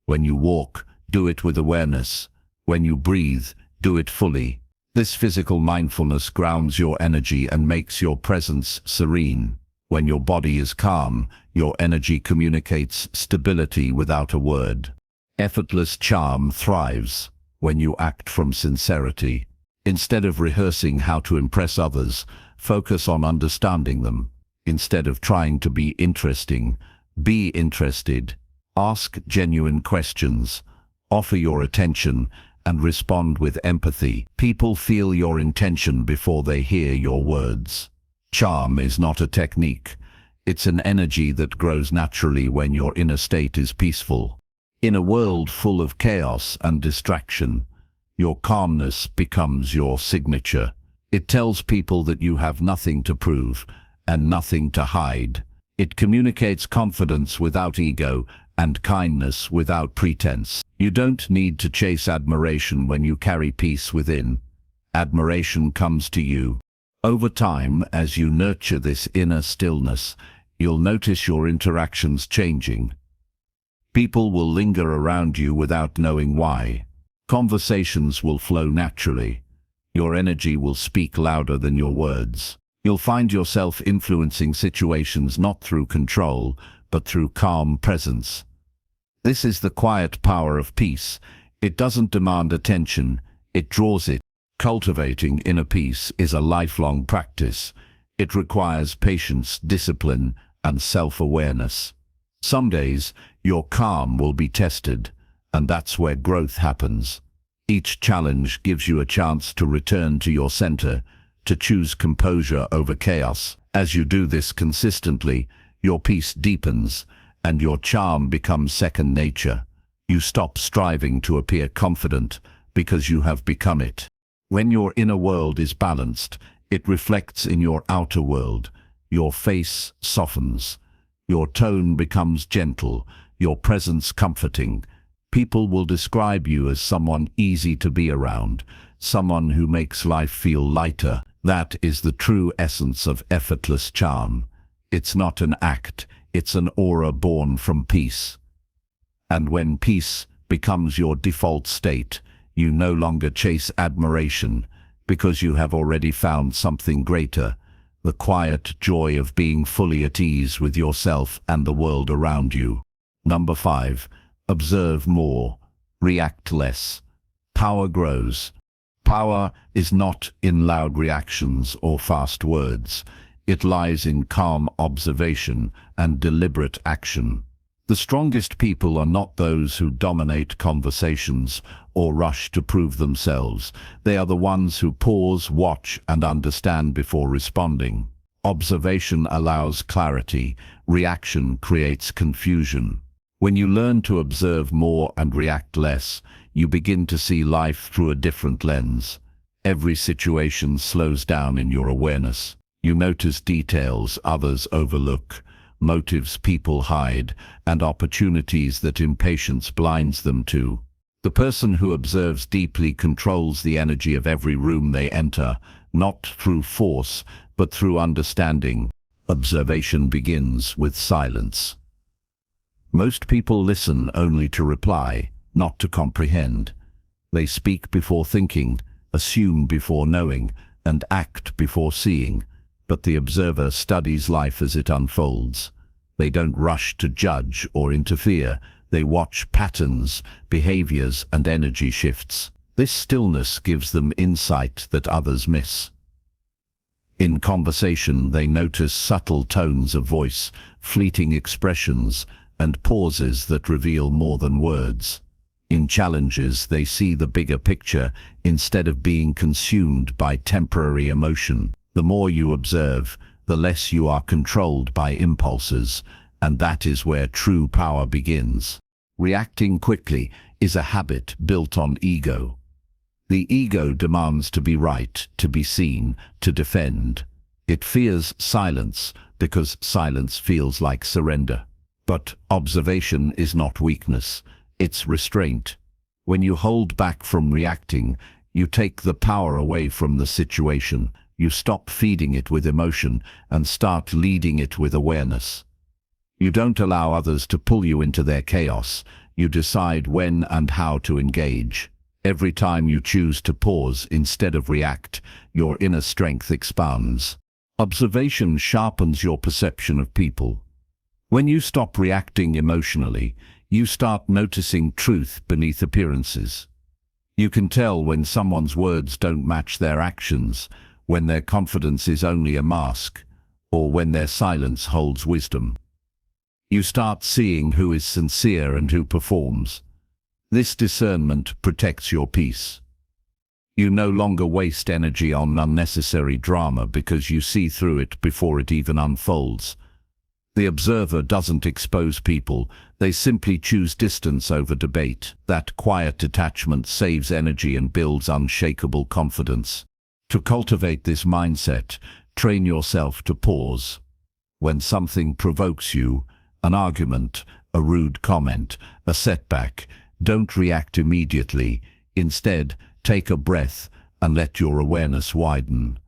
When you walk, do it with awareness. When you breathe, do it fully. This physical mindfulness grounds your energy and makes your presence serene. When your body is calm, your energy communicates stability without a word. Effortless charm thrives when you act from sincerity. Instead of rehearsing how to impress others, focus on understanding them. Instead of trying to be interesting, be interested. Ask genuine questions. Offer your attention and respond with empathy. People feel your intention before they hear your words. Charm is not a technique. It's an energy that grows naturally when your inner state is peaceful. In a world full of chaos and distraction, your calmness becomes your signature. It tells people that you have nothing to prove and nothing to hide. It communicates confidence without ego and kindness without pretense. You don't need to chase admiration when you carry peace within. Admiration comes to you. Over time, as you nurture this inner stillness, you'll notice your interactions changing. People will linger around you without knowing why. Conversations will flow naturally. Your energy will speak louder than your words. You'll find yourself influencing situations not through control, but through calm presence. This is the quiet power of peace. It doesn't demand attention, it draws it. Cultivating inner peace is a lifelong practice. It requires patience, discipline, and self-awareness. Some days, your calm will be tested, and that's where growth happens. Each challenge gives you a chance to return to your center, to choose composure over chaos. As you do this consistently, your peace deepens, and your charm becomes second nature. You stop striving to appear confident because you have become it. When your inner world is balanced, it reflects in your outer world. Your face softens. Your tone becomes gentle. Your presence comforting. People will describe you as someone easy to be around, someone who makes life feel lighter. That is the true essence of effortless charm. It's not an act, it's an aura born from peace. And when peace becomes your default state, you no longer chase admiration, because you have already found something greater, the quiet joy of being fully at ease with yourself and the world around you. Number 5. Observe more, react less. Power grows. Power is not in loud reactions or fast words. It lies in calm observation and deliberate action. The strongest people are not those who dominate conversations or rush to prove themselves. They are the ones who pause, watch, and understand before responding. Observation allows clarity. Reaction creates confusion. When you learn to observe more and react less, you begin to see life through a different lens. Every situation slows down in your awareness. You notice details others overlook, motives people hide, and opportunities that impatience blinds them to. The person who observes deeply controls the energy of every room they enter, not through force, but through understanding. Observation begins with silence. Most people listen only to reply, not to comprehend. They speak before thinking, assume before knowing, and act before seeing. But the observer studies life as it unfolds. They don't rush to judge or interfere. They watch patterns, behaviors, and energy shifts. This stillness gives them insight that others miss. In conversation, they notice subtle tones of voice, fleeting expressions, and pauses that reveal more than words. In challenges, they see the bigger picture instead of being consumed by temporary emotion. The more you observe, the less you are controlled by impulses, and that is where true power begins. Reacting quickly is a habit built on ego. The ego demands to be right, to be seen, to defend. It fears silence because silence feels like surrender. But observation is not weakness, it's restraint. When you hold back from reacting, you take the power away from the situation. You stop feeding it with emotion and start leading it with awareness. You don't allow others to pull you into their chaos. You decide when and how to engage. Every time you choose to pause instead of react, your inner strength expands. Observation sharpens your perception of people. When you stop reacting emotionally, you start noticing truth beneath appearances. You can tell when someone's words don't match their actions, when their confidence is only a mask, or when their silence holds wisdom. You start seeing who is sincere and who performs. This discernment protects your peace. You no longer waste energy on unnecessary drama because you see through it before it even unfolds. The observer doesn't expose people, they simply choose distance over debate. That quiet detachment saves energy and builds unshakable confidence. To cultivate this mindset, train yourself to pause. When something provokes you, an argument, a rude comment, a setback, don't react immediately. Instead, take a breath and let your awareness widen.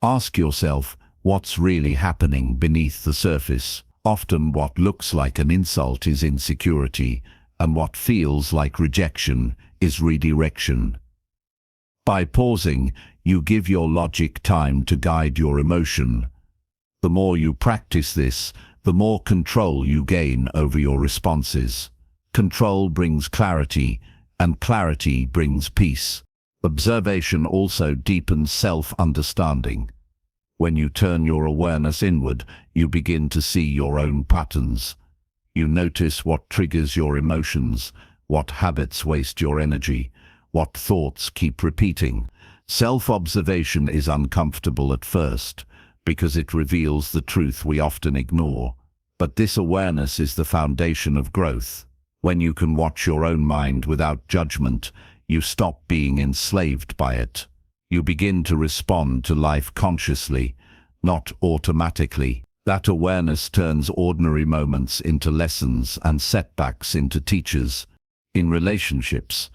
Ask yourself, what's really happening beneath the surface? Often what looks like an insult is insecurity, and what feels like rejection is redirection. By pausing, you give your logic time to guide your emotion. The more you practice this, the more control you gain over your responses. Control brings clarity, and clarity brings peace. Observation also deepens self-understanding. When you turn your awareness inward, you begin to see your own patterns. You notice what triggers your emotions, what habits waste your energy, what thoughts keep repeating. Self-observation is uncomfortable at first, because it reveals the truth we often ignore. But this awareness is the foundation of growth. When you can watch your own mind without judgment, you stop being enslaved by it. You begin to respond to life consciously, not automatically. That awareness turns ordinary moments into lessons and setbacks into teachers. In relationships,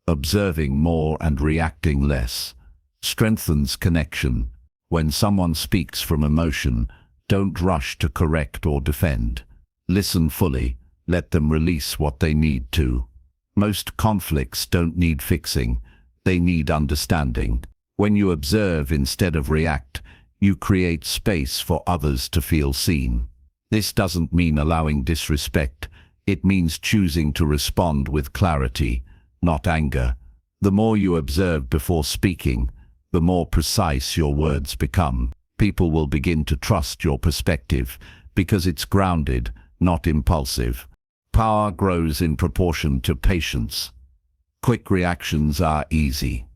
observing more and reacting less strengthens connection. When someone speaks from emotion, don't rush to correct or defend. Listen fully, let them release what they need to. Most conflicts don't need fixing, they need understanding. When you observe instead of react, you create space for others to feel seen. This doesn't mean allowing disrespect, it means choosing to respond with clarity, not anger. The more you observe before speaking, the more precise your words become. People will begin to trust your perspective because it's grounded, not impulsive. Power grows in proportion to patience. Quick reactions are easy.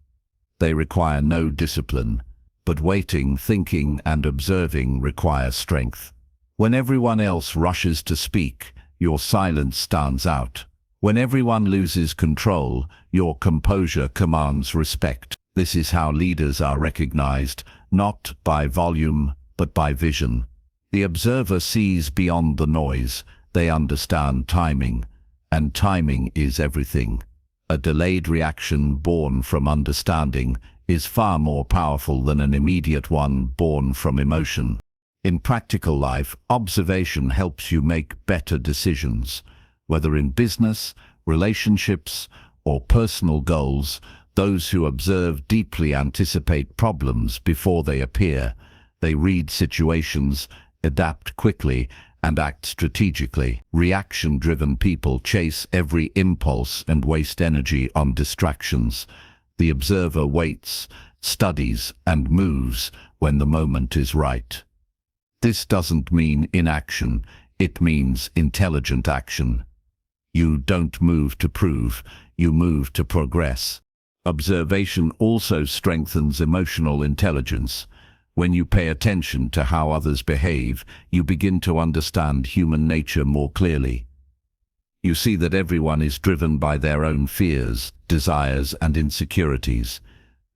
They require no discipline, but waiting, thinking, and observing require strength. When everyone else rushes to speak, your silence stands out. When everyone loses control, your composure commands respect. This is how leaders are recognized, not by volume, but by vision. The observer sees beyond the noise. They understand timing, and timing is everything. A delayed reaction born from understanding is far more powerful than an immediate one born from emotion. In practical life, observation helps you make better decisions. Whether in business, relationships, or personal goals, those who observe deeply anticipate problems before they appear. They read situations, adapt quickly, and act strategically. Reaction-driven people chase every impulse and waste energy on distractions. The observer waits, studies, and moves when the moment is right. This doesn't mean inaction, it means intelligent action. You don't move to prove, you move to progress. Observation also strengthens emotional intelligence. When you pay attention to how others behave, you begin to understand human nature more clearly. You see that everyone is driven by their own fears, desires, and insecurities.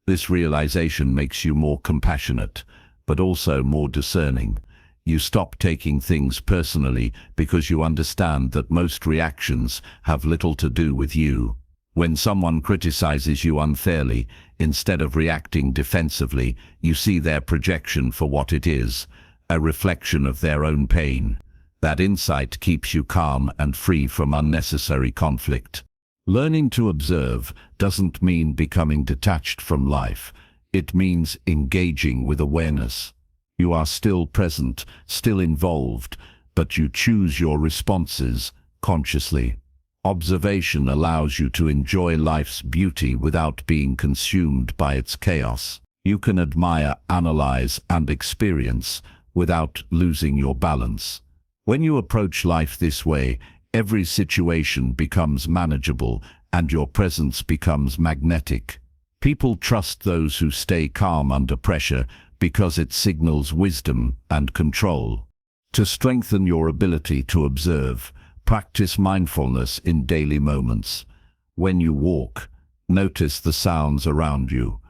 This realization makes you more compassionate, but also more discerning. You stop taking things personally because you understand that most reactions have little to do with you. When someone criticizes you unfairly, instead of reacting defensively, you see their projection for what it is, a reflection of their own pain. That insight keeps you calm and free from unnecessary conflict. Learning to observe doesn't mean becoming detached from life. It means engaging with awareness. You are still present, still involved, but you choose your responses consciously. Observation allows you to enjoy life's beauty without being consumed by its chaos. You can admire, analyze, and experience without losing your balance. When you approach life this way, every situation becomes manageable and your presence becomes magnetic. People trust those who stay calm under pressure because it signals wisdom and control. To strengthen your ability to observe, practice mindfulness in daily moments. When you walk, notice the sounds around you.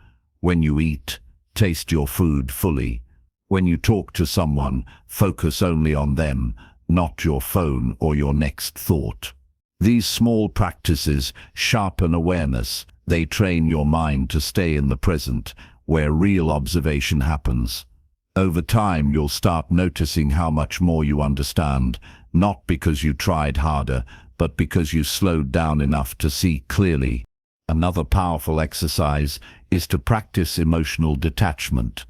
When you eat, taste your food fully. When you talk to someone, focus only on them, not your phone or your next thought. These small practices sharpen awareness. They train your mind to stay in the present, where real observation happens. Over time, you'll start noticing how much more you understand, not because you tried harder, but because you slowed down enough to see clearly. Another powerful exercise is to practice emotional detachment.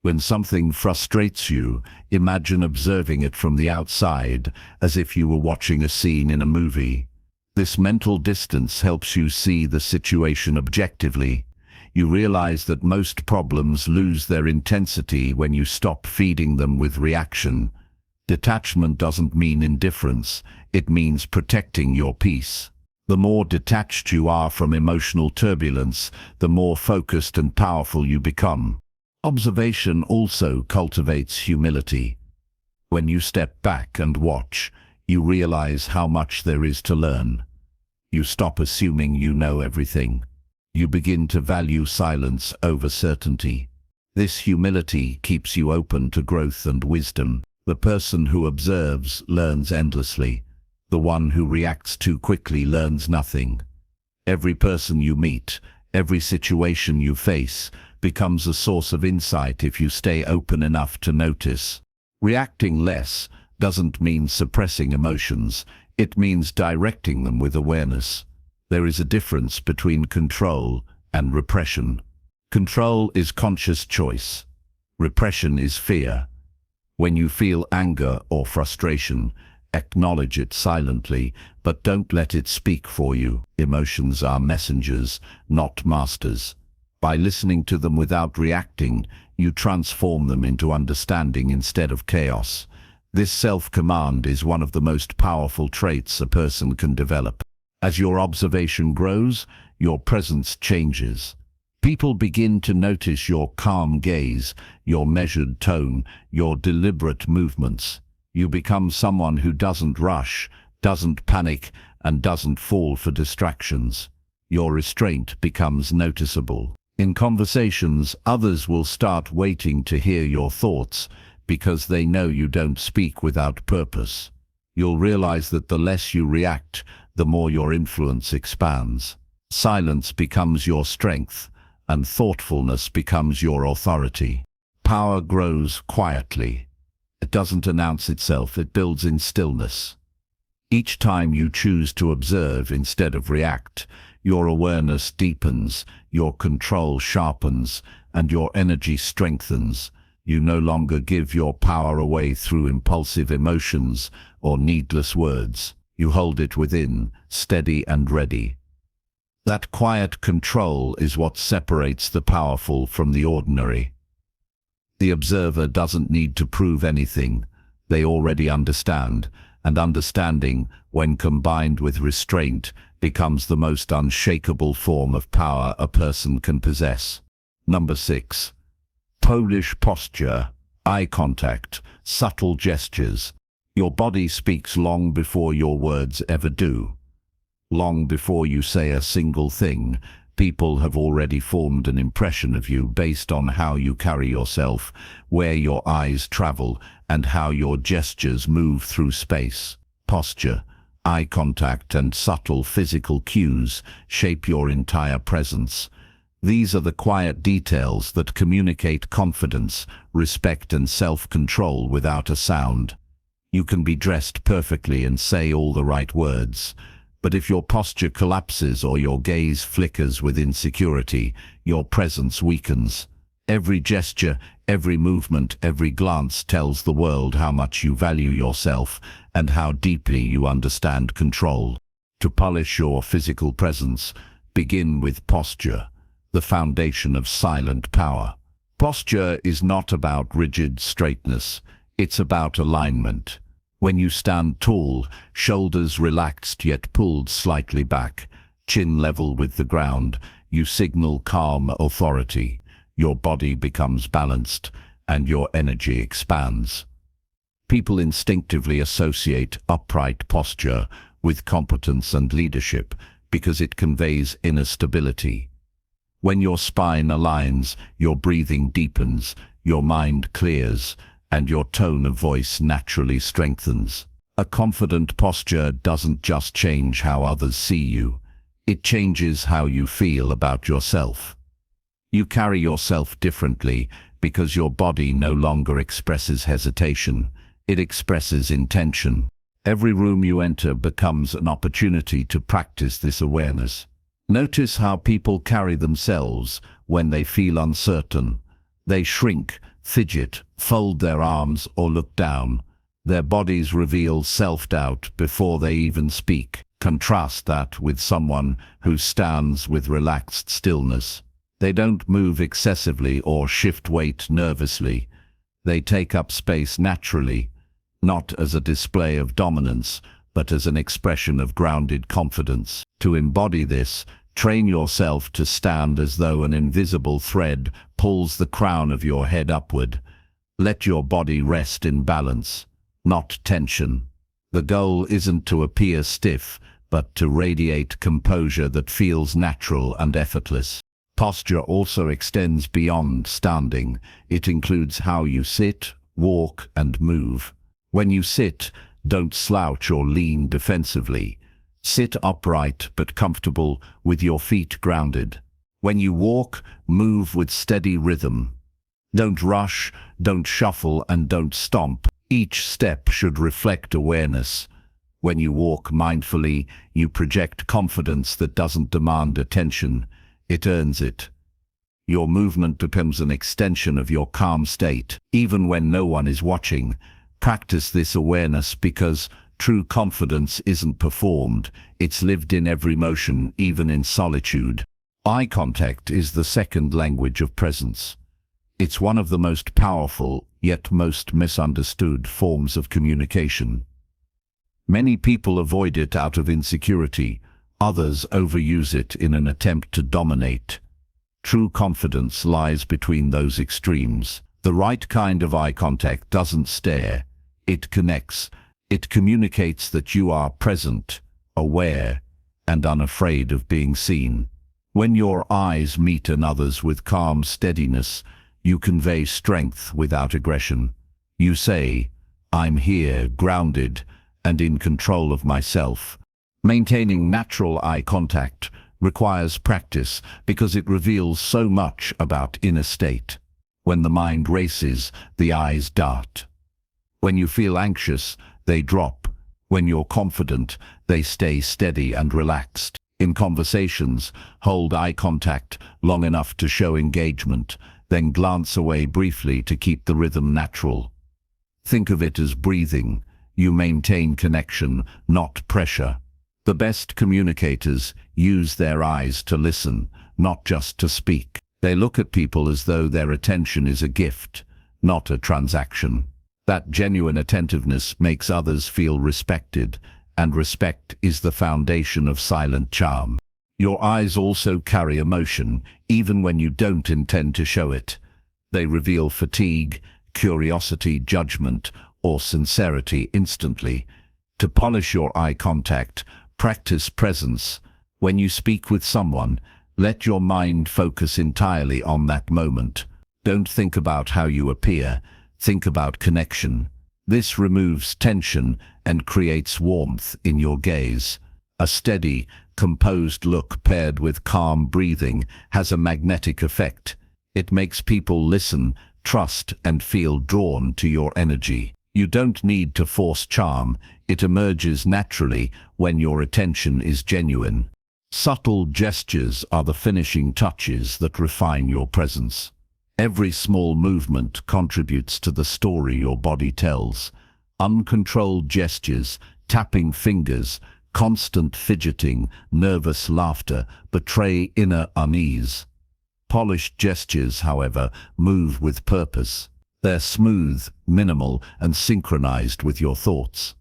When something frustrates you, imagine observing it from the outside, as if you were watching a scene in a movie. This mental distance helps you see the situation objectively. You realize that most problems lose their intensity when you stop feeding them with reaction. Detachment doesn't mean indifference, it means protecting your peace. The more detached you are from emotional turbulence, the more focused and powerful you become. Observation also cultivates humility. When you step back and watch, you realize how much there is to learn. You stop assuming you know everything. You begin to value silence over certainty. This humility keeps you open to growth and wisdom. The person who observes learns endlessly. The one who reacts too quickly learns nothing. Every person you meet, every situation you face, becomes a source of insight if you stay open enough to notice. Reacting less doesn't mean suppressing emotions, it means directing them with awareness. There is a difference between control and repression. Control is conscious choice. Repression is fear. When you feel anger or frustration, acknowledge it silently, but don't let it speak for you. Emotions are messengers, not masters. By listening to them without reacting, you transform them into understanding instead of chaos. This self-command is one of the most powerful traits a person can develop. As your observation grows, your presence changes. People begin to notice your calm gaze, your measured tone, your deliberate movements. You become someone who doesn't rush, doesn't panic, and doesn't fall for distractions. Your restraint becomes noticeable. In conversations, others will start waiting to hear your thoughts because they know you don't speak without purpose. You'll realize that the less you react, the more your influence expands. Silence becomes your strength, and thoughtfulness becomes your authority. Power grows quietly. It doesn't announce itself, it builds in stillness. Each time you choose to observe instead of react, your awareness deepens, your control sharpens, and your energy strengthens. You no longer give your power away through impulsive emotions or needless words. You hold it within, steady and ready. That quiet control is what separates the powerful from the ordinary. The observer doesn't need to prove anything. They already understand, and understanding, when combined with restraint, becomes the most unshakable form of power a person can possess. Number 6. Polish posture, eye contact, subtle gestures. Your body speaks long before your words ever do. Long before you say a single thing, people have already formed an impression of you based on how you carry yourself, where your eyes travel, and how your gestures move through space. Posture, eye contact, and subtle physical cues shape your entire presence. These are the quiet details that communicate confidence, respect, and self-control without a sound. You can be dressed perfectly and say all the right words, but if your posture collapses or your gaze flickers with insecurity, your presence weakens. Every gesture, every movement, every glance tells the world how much you value yourself and how deeply you understand control. To polish your physical presence, begin with posture, the foundation of silent power. Posture is not about rigid straightness, it's about alignment. When you stand tall, shoulders relaxed yet pulled slightly back, chin level with the ground, you signal calm authority. Your body becomes balanced, and your energy expands. People instinctively associate upright posture with competence and leadership because it conveys inner stability. When your spine aligns, your breathing deepens, your mind clears, and your tone of voice naturally strengthens. A confident posture doesn't just change how others see you, it changes how you feel about yourself. You carry yourself differently because your body no longer expresses hesitation, it expresses intention. Every room you enter becomes an opportunity to practice this awareness. Notice how people carry themselves when they feel uncertain. They shrink, fidget, fold their arms, or look down. Their bodies reveal self-doubt before they even speak. Contrast that with someone who stands with relaxed stillness. They don't move excessively or shift weight nervously. They take up space naturally, not as a display of dominance, but as an expression of grounded confidence. To embody this, train yourself to stand as though an invisible thread pulls the crown of your head upward. Let your body rest in balance, not tension. The goal isn't to appear stiff, but to radiate composure that feels natural and effortless. Posture also extends beyond standing. It includes how you sit, walk, and move. When you sit, Don't slouch or lean defensively. Sit upright but comfortable with your feet grounded. When you walk, move with steady rhythm. Don't rush, don't shuffle, and don't stomp. Each step should reflect awareness. When you walk mindfully, you project confidence that doesn't demand attention. It earns it. Your movement becomes an extension of your calm state, even when no one is watching. Practice this awareness because true confidence isn't performed, it's lived in every motion, even in solitude. Eye contact is the second language of presence. It's one of the most powerful, yet most misunderstood forms of communication. Many people avoid it out of insecurity, others overuse it in an attempt to dominate. True confidence lies between those extremes. The right kind of eye contact doesn't stare, it connects. It communicates that you are present, aware, and unafraid of being seen. When your eyes meet another's with calm steadiness, you convey strength without aggression. You say, "I'm here, grounded, and in control of myself." Maintaining natural eye contact requires practice because it reveals so much about inner state. When the mind races, the eyes dart. When you feel anxious, they drop. When you're confident, they stay steady and relaxed. In conversations, hold eye contact long enough to show engagement, then glance away briefly to keep the rhythm natural. Think of it as breathing. You maintain connection, not pressure. The best communicators use their eyes to listen, not just to speak. They look at people as though their attention is a gift, not a transaction. That genuine attentiveness makes others feel respected, and respect is the foundation of silent charm. Your eyes also carry emotion, even when you don't intend to show it. They reveal fatigue, curiosity, judgment, or sincerity instantly. To polish your eye contact, practice presence. When you speak with someone, let your mind focus entirely on that moment. Don't think about how you appear. Think about connection. This removes tension and creates warmth in your gaze. A steady, composed look paired with calm breathing has a magnetic effect. It makes people listen, trust, and feel drawn to your energy. You don't need to force charm. It emerges naturally when your attention is genuine. Subtle gestures are the finishing touches that refine your presence. Every small movement contributes to the story your body tells. Uncontrolled gestures, tapping fingers, constant fidgeting, nervous laughter betray inner unease. Polished gestures, however, move with purpose. They're smooth, minimal, and synchronized with your thoughts.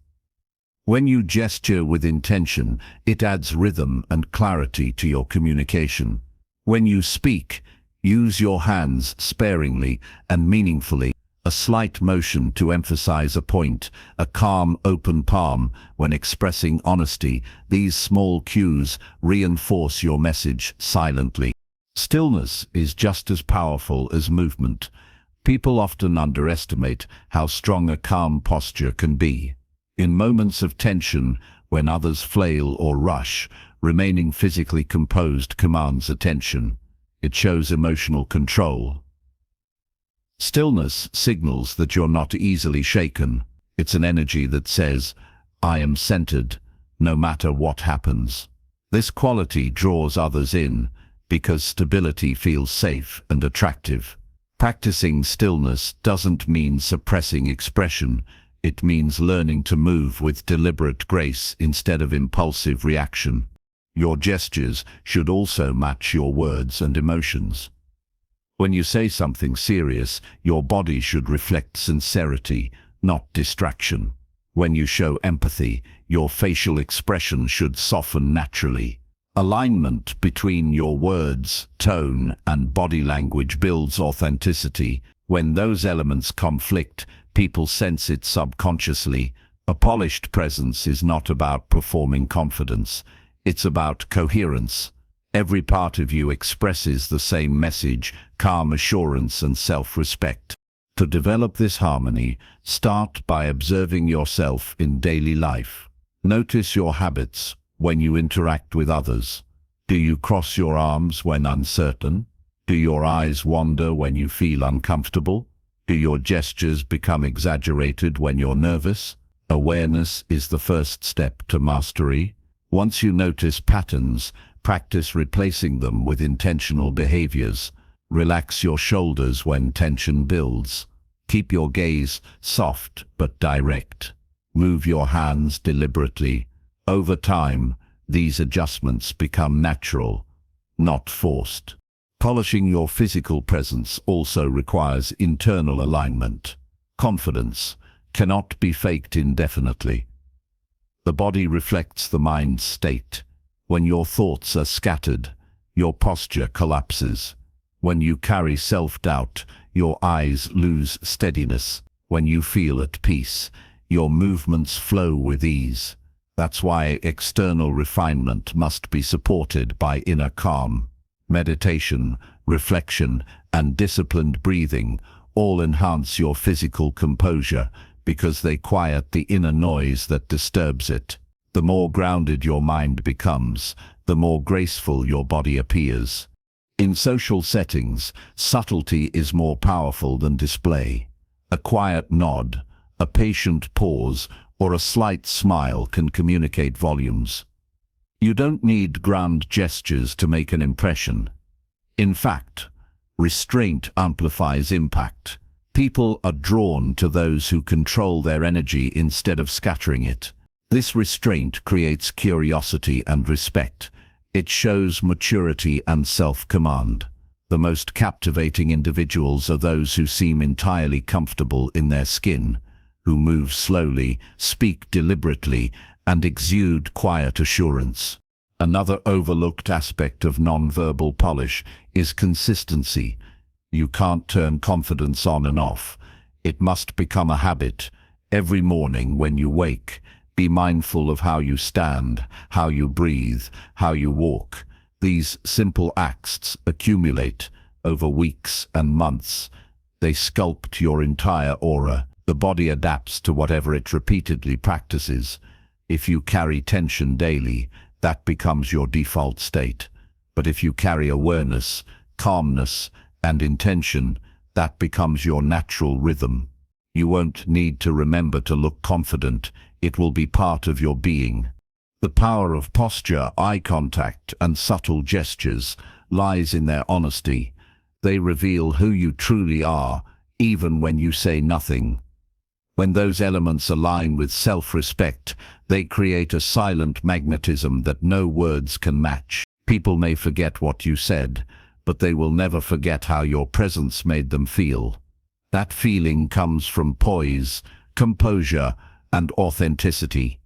When you gesture with intention, it adds rhythm and clarity to your communication. When you speak, use your hands sparingly and meaningfully. A slight motion to emphasize a point, a calm, open palm when expressing honesty. These small cues reinforce your message silently. Stillness is just as powerful as movement. People often underestimate how strong a calm posture can be. In moments of tension, when others flail or rush, remaining physically composed commands attention. It shows emotional control. Stillness signals that you're not easily shaken. It's an energy that says, "I am centered, no matter what happens." This quality draws others in, because stability feels safe and attractive. Practicing stillness doesn't mean suppressing expression. It means learning to move with deliberate grace instead of impulsive reaction. Your gestures should also match your words and emotions. When you say something serious, your body should reflect sincerity, not distraction. When you show empathy, your facial expression should soften naturally. Alignment between your words, tone, and body language builds authenticity. When those elements conflict, people sense it subconsciously. A polished presence is not about performing confidence. It's about coherence. Every part of you expresses the same message, calm assurance and self-respect. To develop this harmony, start by observing yourself in daily life. Notice your habits when you interact with others. Do you cross your arms when uncertain? Do your eyes wander when you feel uncomfortable? Do your gestures become exaggerated when you're nervous? Awareness is the first step to mastery. Once you notice patterns, practice replacing them with intentional behaviors. Relax your shoulders when tension builds. Keep your gaze soft but direct. Move your hands deliberately. Over time, these adjustments become natural, not forced. Polishing your physical presence also requires internal alignment. Confidence cannot be faked indefinitely. The body reflects the mind's state. When your thoughts are scattered, your posture collapses. When you carry self-doubt, your eyes lose steadiness. When you feel at peace, your movements flow with ease. That's why external refinement must be supported by inner calm. Meditation, reflection, and disciplined breathing all enhance your physical composure because they quiet the inner noise that disturbs it. The more grounded your mind becomes, the more graceful your body appears. In social settings, subtlety is more powerful than display. A quiet nod, a patient pause, or a slight smile can communicate volumes. You don't need grand gestures to make an impression. In fact, restraint amplifies impact. People are drawn to those who control their energy instead of scattering it. This restraint creates curiosity and respect. It shows maturity and self-command. The most captivating individuals are those who seem entirely comfortable in their skin, who move slowly, speak deliberately, and exude quiet assurance. Another overlooked aspect of non-verbal polish is consistency. You can't turn confidence on and off. It must become a habit. Every morning when you wake, be mindful of how you stand, how you breathe, how you walk. These simple acts accumulate over weeks and months. They sculpt your entire aura. The body adapts to whatever it repeatedly practices. If you carry tension daily, that becomes your default state. But if you carry awareness, calmness, and intention, that becomes your natural rhythm. You won't need to remember to look confident. It will be part of your being. The power of posture, eye contact, and subtle gestures lies in their honesty. They reveal who you truly are, even when you say nothing. When those elements align with self-respect, they create a silent magnetism that no words can match. People may forget what you said, but they will never forget how your presence made them feel. That feeling comes from poise, composure, and authenticity.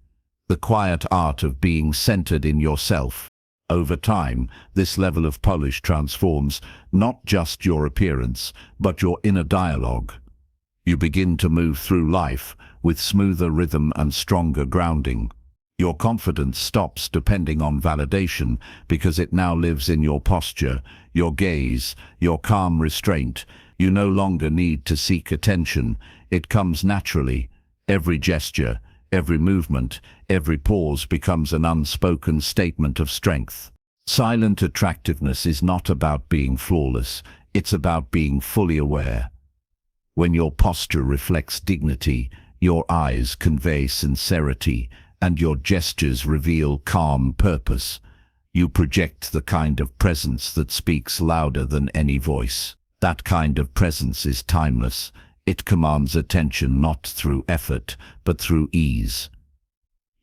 The quiet art of being centered in yourself. Over time, this level of polish transforms not just your appearance, but your inner dialogue. You begin to move through life with smoother rhythm and stronger grounding. Your confidence stops depending on validation because it now lives in your posture, your gaze, your calm restraint. You no longer need to seek attention. It comes naturally. Every gesture, every movement, every pause becomes an unspoken statement of strength. Silent attractiveness is not about being flawless. It's about being fully aware. When your posture reflects dignity, your eyes convey sincerity, and your gestures reveal calm purpose, you project the kind of presence that speaks louder than any voice. That kind of presence is timeless. It commands attention not through effort, but through ease.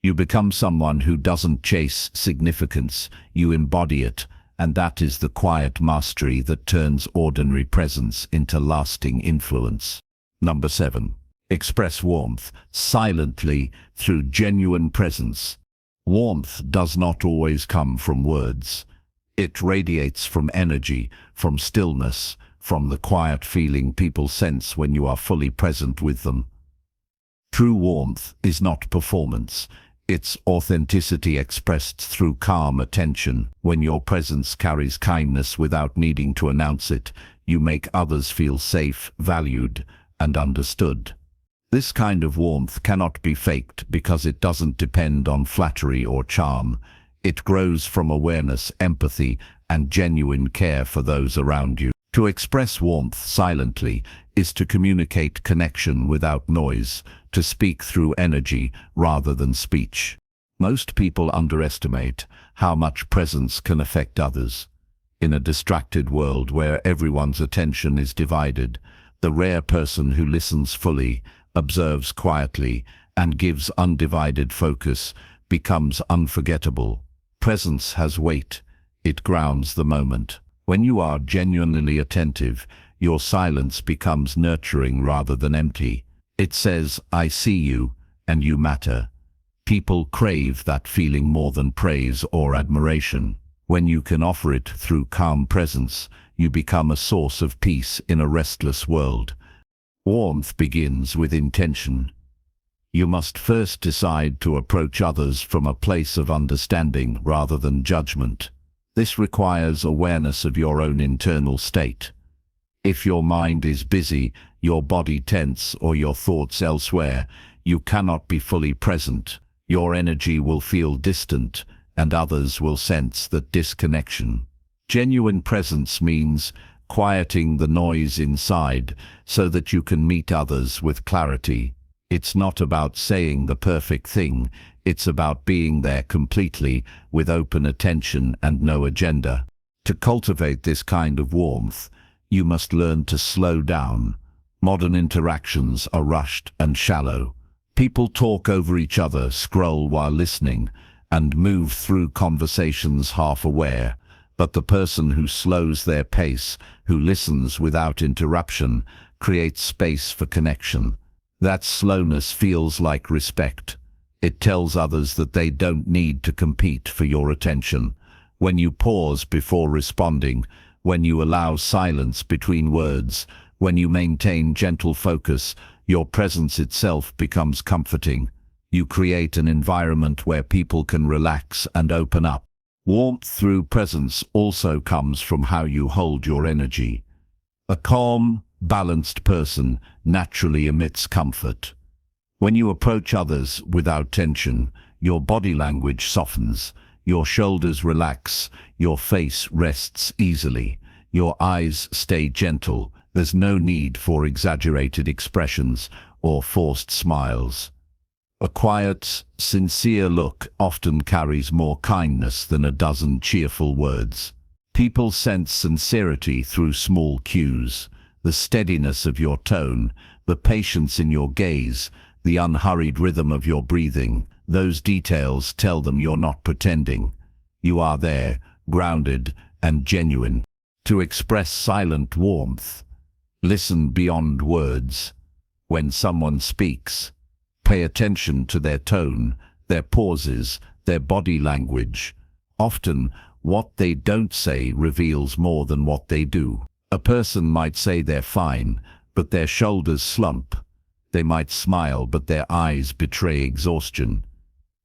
You become someone who doesn't chase significance, you embody it, and that is the quiet mastery that turns ordinary presence into lasting influence. Number 7. Express warmth silently through genuine presence. Warmth does not always come from words. It radiates from energy, from stillness, from the quiet feeling people sense when you are fully present with them. True warmth is not performance. It's authenticity expressed through calm attention. When your presence carries kindness without needing to announce it, you make others feel safe, valued, and understood. This kind of warmth cannot be faked because it doesn't depend on flattery or charm. It grows from awareness, empathy, and genuine care for those around you. To express warmth silently is to communicate connection without noise, to speak through energy rather than speech. Most people underestimate how much presence can affect others. In a distracted world where everyone's attention is divided, the rare person who listens fully, observes quietly, and gives undivided focus becomes unforgettable. Presence has weight. It grounds the moment. When you are genuinely attentive, your silence becomes nurturing rather than empty. It says, "I see you, and you matter." People crave that feeling more than praise or admiration. When you can offer it through calm presence, you become a source of peace in a restless world. Warmth begins with intention. You must first decide to approach others from a place of understanding rather than judgment. This requires awareness of your own internal state. If your mind is busy, your body tense, or your thoughts elsewhere, you cannot be fully present. Your energy will feel distant, and others will sense that disconnection. Genuine presence means quieting the noise inside so that you can meet others with clarity. It's not about saying the perfect thing, it's about being there completely, with open attention and no agenda. To cultivate this kind of warmth, you must learn to slow down. Modern interactions are rushed and shallow. People talk over each other, scroll while listening, and move through conversations half aware. But the person who slows their pace, who listens without interruption, creates space for connection. That slowness feels like respect. It tells others that they don't need to compete for your attention. When you pause before responding, when you allow silence between words, when you maintain gentle focus, your presence itself becomes comforting. You create an environment where people can relax and open up. Warmth through presence also comes from how you hold your energy. A calm, balanced person naturally emits comfort. When you approach others without tension, your body language softens, your shoulders relax, your face rests easily, your eyes stay gentle. There's no need for exaggerated expressions or forced smiles. A quiet, sincere look often carries more kindness than a dozen cheerful words. People sense sincerity through small cues. The steadiness of your tone, the patience in your gaze, the unhurried rhythm of your breathing, those details tell them you're not pretending. You are there, grounded and genuine. To express silent warmth, listen beyond words. When someone speaks, pay attention to their tone, their pauses, their body language. Often, what they don't say reveals more than what they do. A person might say they're fine, but their shoulders slump. They might smile, but their eyes betray exhaustion.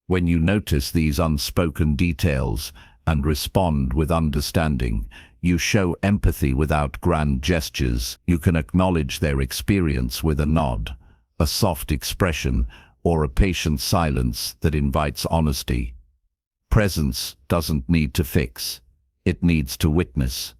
When you notice these unspoken details and respond with understanding, you show empathy without grand gestures. You can acknowledge their experience with a nod, a soft expression, or a patient silence that invites honesty. Presence doesn't need to fix, it needs to witness.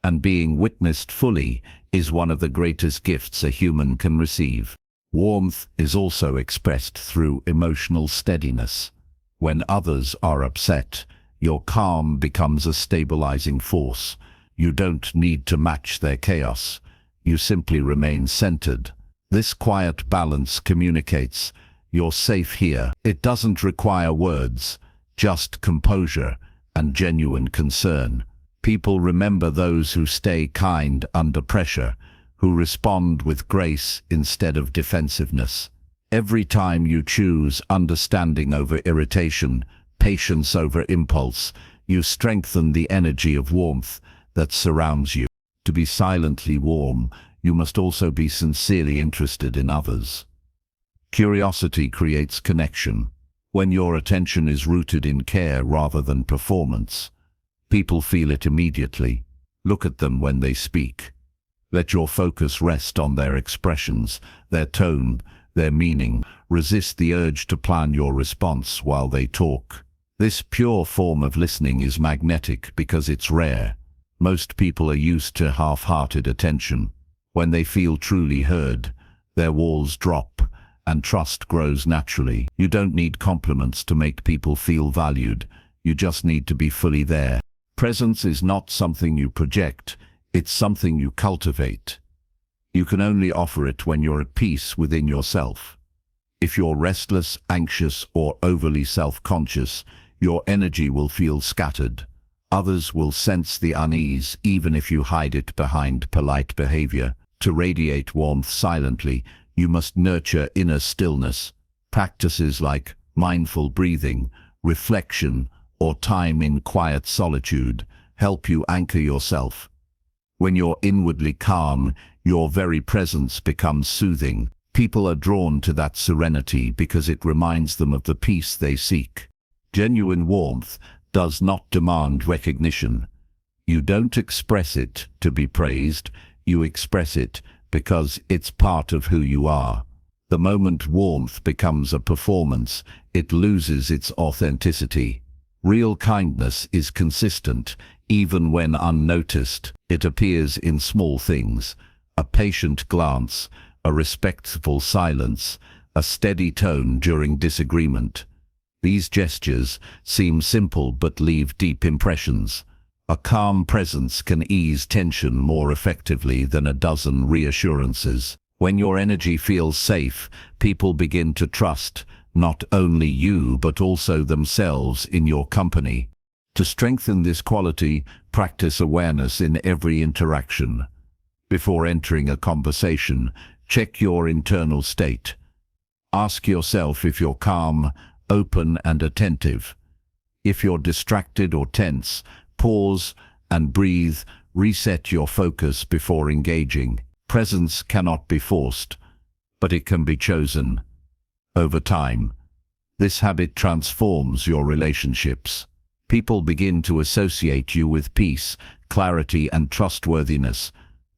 And being witnessed fully is one of the greatest gifts a human can receive. Warmth is also expressed through emotional steadiness. When others are upset, your calm becomes a stabilizing force. You don't need to match their chaos. You simply remain centered. This quiet balance communicates, "You're safe here." It doesn't require words, just composure and genuine concern. People remember those who stay kind under pressure, who respond with grace instead of defensiveness. Every time you choose understanding over irritation, patience over impulse, you strengthen the energy of warmth that surrounds you. To be silently warm, you must also be sincerely interested in others. Curiosity creates connection. When your attention is rooted in care rather than performance, people feel it immediately. Look at them when they speak. Let your focus rest on their expressions, their tone, their meaning. Resist the urge to plan your response while they talk. This pure form of listening is magnetic because it's rare. Most people are used to half-hearted attention. When they feel truly heard, their walls drop and trust grows naturally. You don't need compliments to make people feel valued. You just need to be fully there. Presence is not something you project, it's something you cultivate. You can only offer it when you're at peace within yourself. If you're restless, anxious, or overly self-conscious, your energy will feel scattered. Others will sense the unease even if you hide it behind polite behavior. To radiate warmth silently, you must nurture inner stillness. Practices like mindful breathing, reflection, or time in quiet solitude help you anchor yourself. When you're inwardly calm, your very presence becomes soothing. People are drawn to that serenity because it reminds them of the peace they seek. Genuine warmth does not demand recognition. You don't express it to be praised, you express it because it's part of who you are. The moment warmth becomes a performance, it loses its authenticity. Real kindness is consistent, even when unnoticed. It appears in small things: a patient glance, a respectful silence, a steady tone during disagreement. These gestures seem simple but leave deep impressions. A calm presence can ease tension more effectively than a dozen reassurances. When your energy feels safe, people begin to trust not only you but also themselves in your company. To strengthen this quality, practice awareness in every interaction. Before entering a conversation, check your internal state. Ask yourself if you're calm, open, and attentive. If you're distracted or tense, pause and breathe. Reset your focus before engaging. Presence cannot be forced, but it can be chosen. Over time, this habit transforms your relationships. People begin to associate you with peace, clarity, and trustworthiness.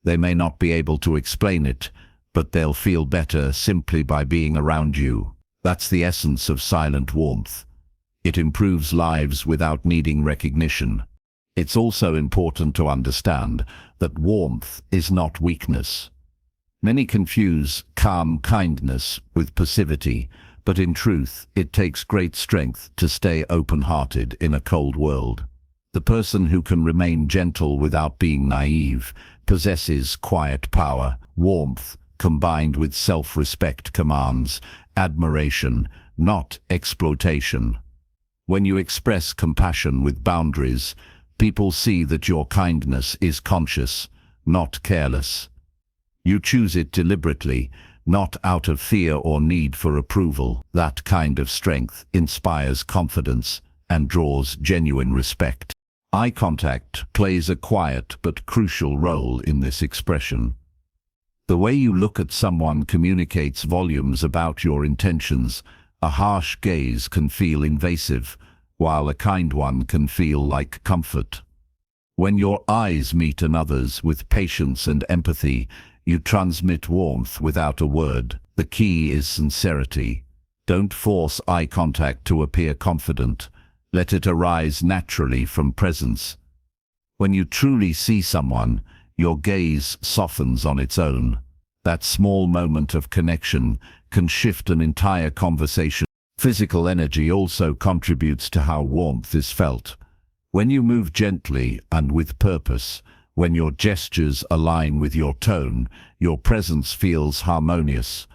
They may not be able to explain it, but they'll feel better simply by being around you. That's the essence of silent warmth. It improves lives without needing recognition. It's also important to understand that warmth is not weakness. Many confuse calm kindness with passivity, but in truth, it takes great strength to stay open-hearted in a cold world. The person who can remain gentle without being naive possesses quiet power. Warmth, combined with self-respect, commands admiration, not exploitation. When you express compassion with boundaries, people see that your kindness is conscious, not careless. You choose it deliberately, not out of fear or need for approval. That kind of strength inspires confidence and draws genuine respect. Eye contact plays a quiet but crucial role in this expression. The way you look at someone communicates volumes about your intentions. A harsh gaze can feel invasive, while a kind one can feel like comfort. When your eyes meet another's with patience and empathy, you transmit warmth without a word. The key is sincerity. Don't force eye contact to appear confident. Let it arise naturally from presence. When you truly see someone, your gaze softens on its own. That small moment of connection can shift an entire conversation. Physical energy also contributes to how warmth is felt. When you move gently and with purpose, when your gestures align with your tone, your presence feels harmonious.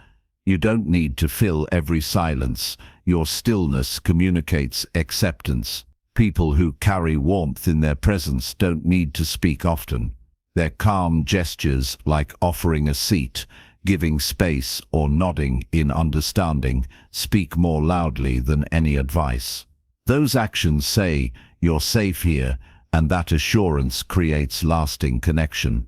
You don't need to fill every silence. Your stillness communicates acceptance. People who carry warmth in their presence don't need to speak often. Their calm gestures, like offering a seat, giving space, or nodding in understanding, speak more loudly than any advice. Those actions say, "You're safe here," and that assurance creates lasting connection.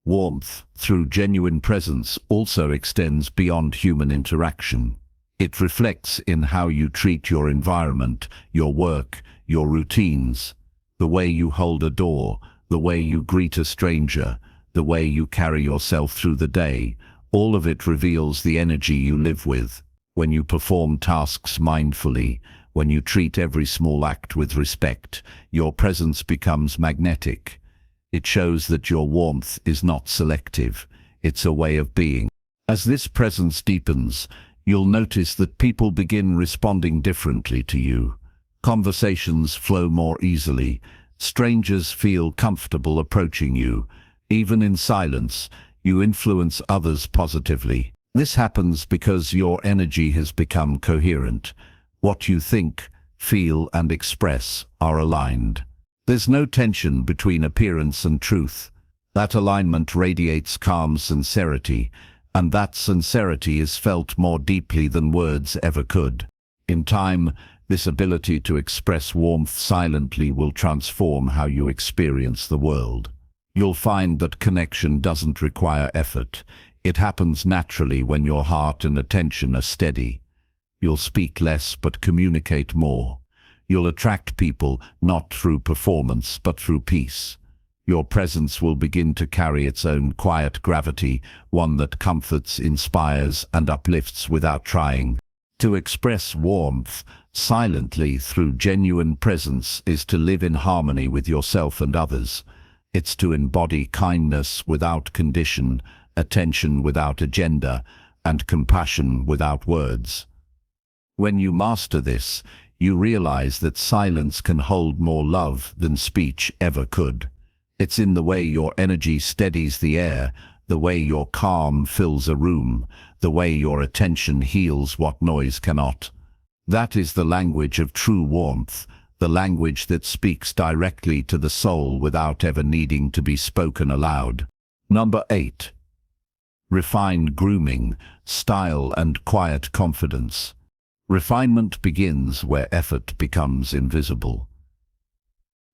Warmth, through genuine presence, also extends beyond human interaction. It reflects in how you treat your environment, your work, your routines. The way you hold a door, the way you greet a stranger, the way you carry yourself through the day, all of it reveals the energy you live with. When you perform tasks mindfully, when you treat every small act with respect, your presence becomes magnetic. It shows that your warmth is not selective, it's a way of being. As this presence deepens, you'll notice that people begin responding differently to you. Conversations flow more easily. Strangers feel comfortable approaching you. Even in silence, you influence others positively. This happens because your energy has become coherent. What you think, feel, and express are aligned. There's no tension between appearance and truth. That alignment radiates calm sincerity, and that sincerity is felt more deeply than words ever could. In time, this ability to express warmth silently will transform how you experience the world. You'll find that connection doesn't require effort. It happens naturally when your heart and attention are steady. You'll speak less but communicate more. You'll attract people not through performance but through peace. Your presence will begin to carry its own quiet gravity, one that comforts, inspires, and uplifts without trying. To express warmth silently through genuine presence is to live in harmony with yourself and others. It's to embody kindness without condition, attention without agenda, and compassion without words. When you master this, you realize that silence can hold more love than speech ever could. It's in the way your energy steadies the air, the way your calm fills a room, the way your attention heals what noise cannot. That is the language of true warmth, the language that speaks directly to the soul without ever needing to be spoken aloud. Number 8. Refined grooming, style and quiet confidence. Refinement begins where effort becomes invisible.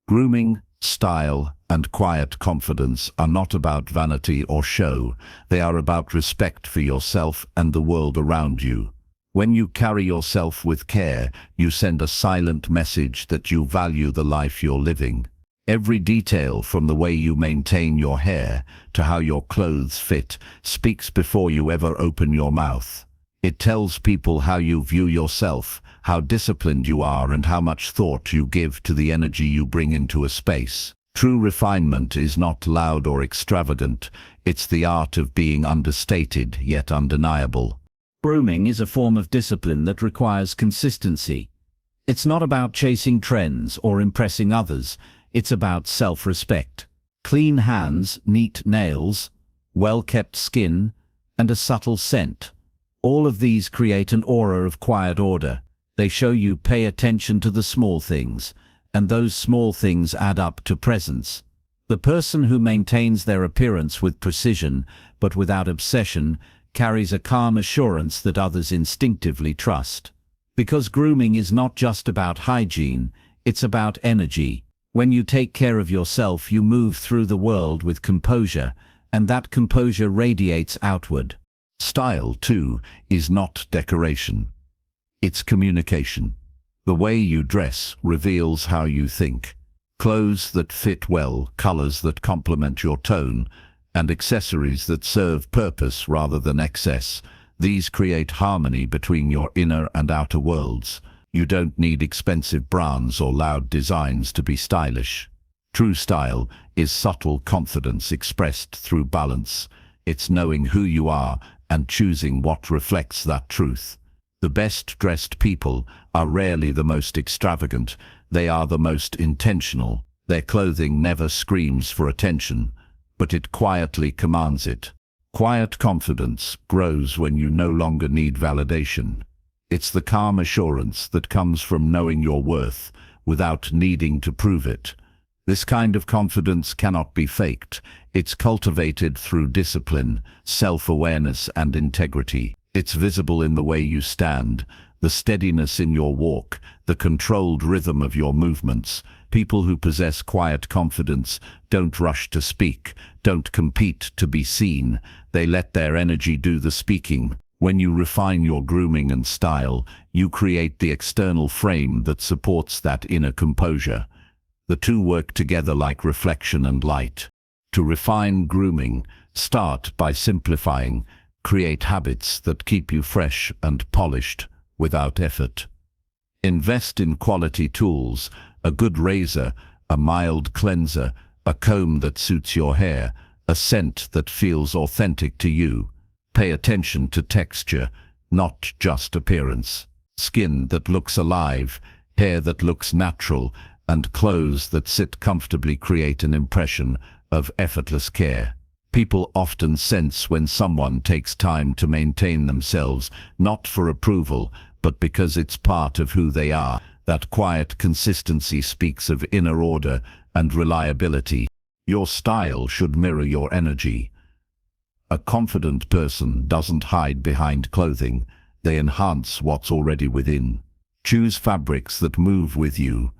Grooming, style, and quiet confidence are not about vanity or show. They are about respect for yourself and the world around you. When you carry yourself with care, you send a silent message that you value the life you're living. Every detail, from the way you maintain your hair to how your clothes fit, speaks before you ever open your mouth. It tells people how you view yourself, how disciplined you are, and how much thought you give to the energy you bring into a space. True refinement is not loud or extravagant. It's the art of being understated yet undeniable. Grooming is a form of discipline that requires consistency. It's not about chasing trends or impressing others. It's about self-respect. Clean hands, neat nails, well-kept skin, and a subtle scent. All of these create an aura of quiet order. They show you pay attention to the small things, and those small things add up to presence. The person who maintains their appearance with precision, but without obsession, carries a calm assurance that others instinctively trust. Because grooming is not just about hygiene, it's about energy. When you take care of yourself, you move through the world with composure, and that composure radiates outward. Style, too, is not decoration. It's communication. The way you dress reveals how you think. Clothes that fit well, colors that complement your tone, and accessories that serve purpose rather than excess. These create harmony between your inner and outer worlds. You don't need expensive brands or loud designs to be stylish. True style is subtle confidence expressed through balance. It's knowing who you are and choosing what reflects that truth. The best-dressed people are rarely the most extravagant. They are the most intentional. Their clothing never screams for attention, but it quietly commands it. Quiet confidence grows when you no longer need validation. It's the calm assurance that comes from knowing your worth without needing to prove it. This kind of confidence cannot be faked. It's cultivated through discipline, self-awareness, and integrity. It's visible in the way you stand, the steadiness in your walk, the controlled rhythm of your movements. People who possess quiet confidence don't rush to speak, don't compete to be seen. They let their energy do the speaking. When you refine your grooming and style, you create the external frame that supports that inner composure. The two work together like reflection and light. To refine grooming, start by simplifying. Create habits that keep you fresh and polished without effort. Invest in quality tools, a good razor, a mild cleanser, a comb that suits your hair, a scent that feels authentic to you. Pay attention to texture, not just appearance. Skin that looks alive, hair that looks natural, and clothes that sit comfortably create an impression of effortless care. People often sense when someone takes time to maintain themselves, not for approval, but because it's part of who they are. That quiet consistency speaks of inner order and reliability. Your style should mirror your energy. A confident person doesn't hide behind clothing, they enhance what's already within. Choose fabrics that move with you,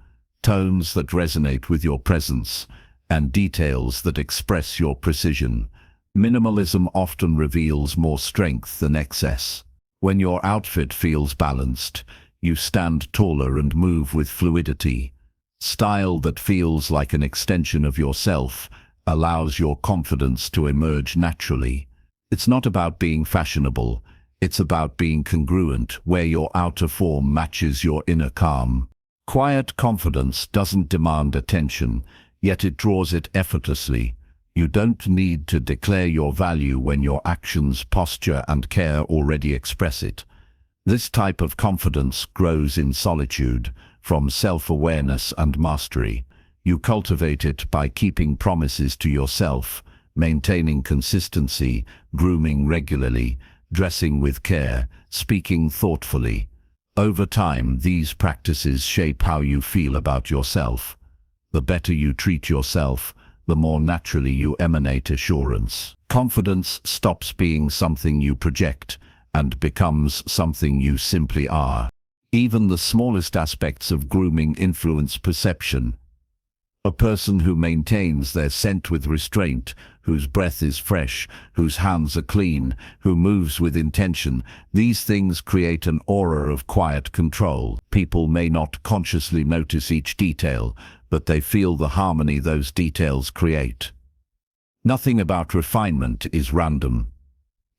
tones that resonate with your presence, and details that express your precision. Minimalism often reveals more strength than excess. When your outfit feels balanced, you stand taller and move with fluidity. Style that feels like an extension of yourself allows your confidence to emerge naturally. It's not about being fashionable, it's about being congruent, where your outer form matches your inner calm. Quiet confidence doesn't demand attention, yet it draws it effortlessly. You don't need to declare your value when your actions, posture, and care already express it. This type of confidence grows in solitude, from self-awareness and mastery. You cultivate it by keeping promises to yourself, maintaining consistency, grooming regularly, dressing with care, speaking thoughtfully. Over time, these practices shape how you feel about yourself. The better you treat yourself, the more naturally you emanate assurance. Confidence stops being something you project and becomes something you simply are. Even the smallest aspects of grooming influence perception. A person who maintains their scent with restraint, whose breath is fresh, whose hands are clean, who moves with intention, these things create an aura of quiet control. People may not consciously notice each detail, but they feel the harmony those details create. Nothing about refinement is random.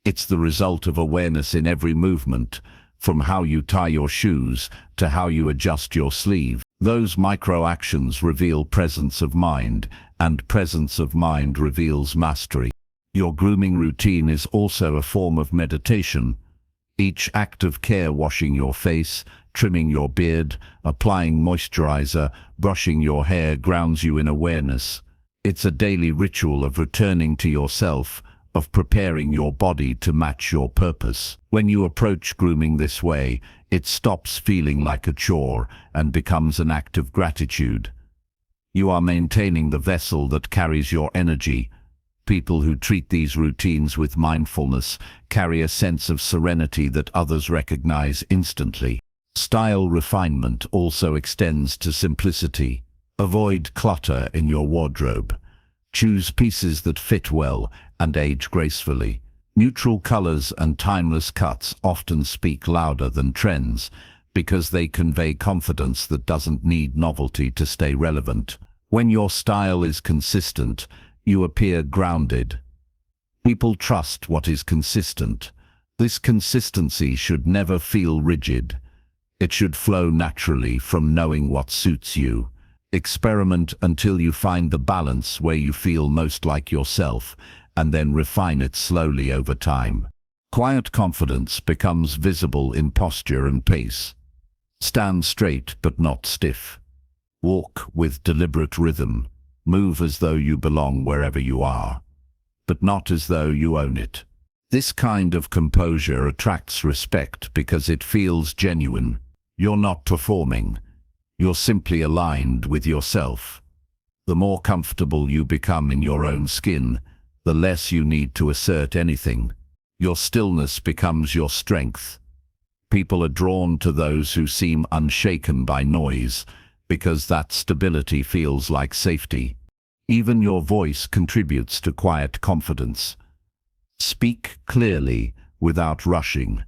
It's the result of awareness in every movement, from how you tie your shoes to how you adjust your sleeve. Those micro-actions reveal presence of mind, and presence of mind reveals mastery. Your grooming routine is also a form of meditation. Each act of care, washing your face, trimming your beard, applying moisturizer, brushing your hair, grounds you in awareness. It's a daily ritual of returning to yourself, of preparing your body to match your purpose. When you approach grooming this way, it stops feeling like a chore and becomes an act of gratitude. You are maintaining the vessel that carries your energy. People who treat these routines with mindfulness carry a sense of serenity that others recognize instantly. Style refinement also extends to simplicity. Avoid clutter in your wardrobe. Choose pieces that fit well and age gracefully. Neutral colors and timeless cuts often speak louder than trends because they convey confidence that doesn't need novelty to stay relevant. When your style is consistent, you appear grounded. People trust what is consistent. This consistency should never feel rigid. It should flow naturally from knowing what suits you. Experiment until you find the balance where you feel most like yourself, and then refine it slowly over time. Quiet confidence becomes visible in posture and pace. Stand straight but not stiff. Walk with deliberate rhythm. Move as though you belong wherever you are, but not as though you own it. This kind of composure attracts respect because it feels genuine. You're not performing. You're simply aligned with yourself. The more comfortable you become in your own skin, the less you need to assert anything. Your stillness becomes your strength. People are drawn to those who seem unshaken by noise, because that stability feels like safety. Even your voice contributes to quiet confidence. Speak clearly without rushing.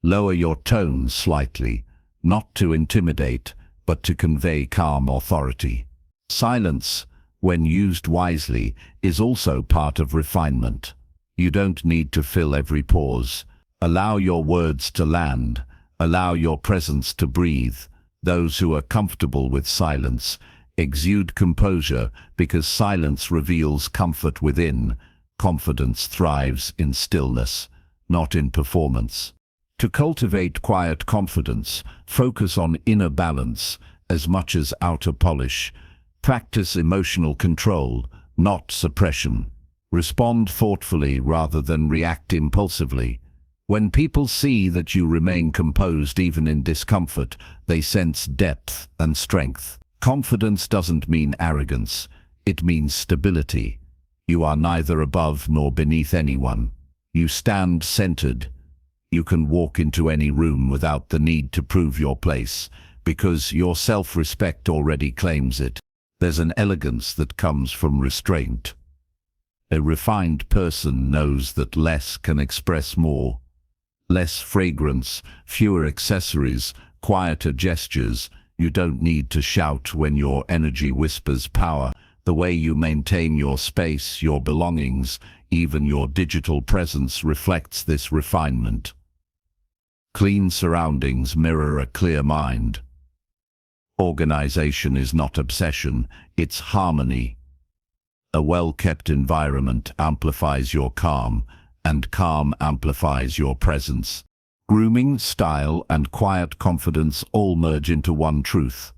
Lower your tone slightly, not to intimidate, but to convey calm authority. Silence, when used wisely, is also part of refinement. You don't need to fill every pause. Allow your words to land. Allow your presence to breathe. Those who are comfortable with silence exude composure because silence reveals comfort within. Confidence thrives in stillness, not in performance. To cultivate quiet confidence, focus on inner balance as much as outer polish. Practice emotional control, not suppression. Respond thoughtfully rather than react impulsively. When people see that you remain composed even in discomfort, they sense depth and strength. Confidence doesn't mean arrogance, it means stability. You are neither above nor beneath anyone. You stand centered. You can walk into any room without the need to prove your place, because your self-respect already claims it. There's an elegance that comes from restraint. A refined person knows that less can express more. Less fragrance, fewer accessories, quieter gestures. You don't need to shout when your energy whispers power. The way you maintain your space, your belongings, even your digital presence reflects this refinement. Clean surroundings mirror a clear mind. Organization is not obsession, it's harmony. A well-kept environment amplifies your calm, and calm amplifies your presence. Grooming, style, and quiet confidence all merge into one truth: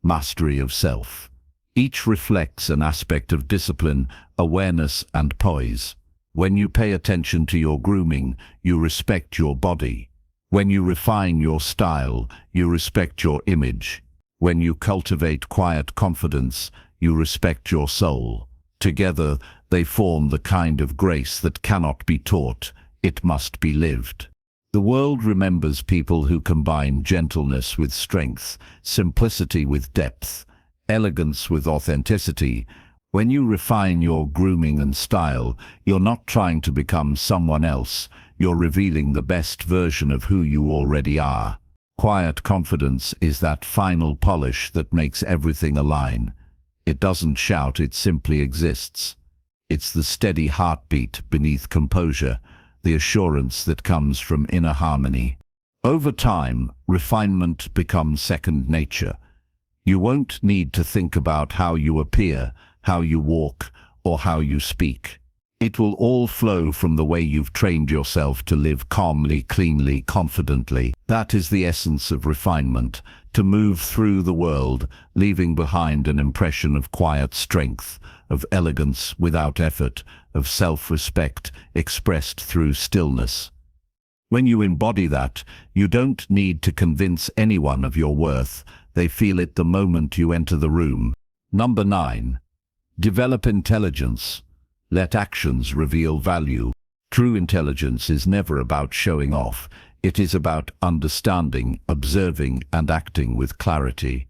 mastery of self. Each reflects an aspect of discipline, awareness, and poise. When you pay attention to your grooming, you respect your body. When you refine your style, you respect your image. When you cultivate quiet confidence, you respect your soul. Together, they form the kind of grace that cannot be taught, it must be lived. The world remembers people who combine gentleness with strength, simplicity with depth, elegance with authenticity. When you refine your grooming and style, you're not trying to become someone else, you're revealing the best version of who you already are. Quiet confidence is that final polish that makes everything align. It doesn't shout, it simply exists. It's the steady heartbeat beneath composure, the assurance that comes from inner harmony. Over time, refinement becomes second nature. You won't need to think about how you appear, how you walk, or how you speak. It will all flow from the way you've trained yourself to live calmly, cleanly, confidently. That is the essence of refinement, to move through the world, leaving behind an impression of quiet strength, of elegance without effort, of self-respect expressed through stillness. When you embody that, you don't need to convince anyone of your worth. They feel it the moment you enter the room. Number 9. Develop intelligence. Let actions reveal value. True intelligence is never about showing off. It is about understanding, observing, and acting with clarity.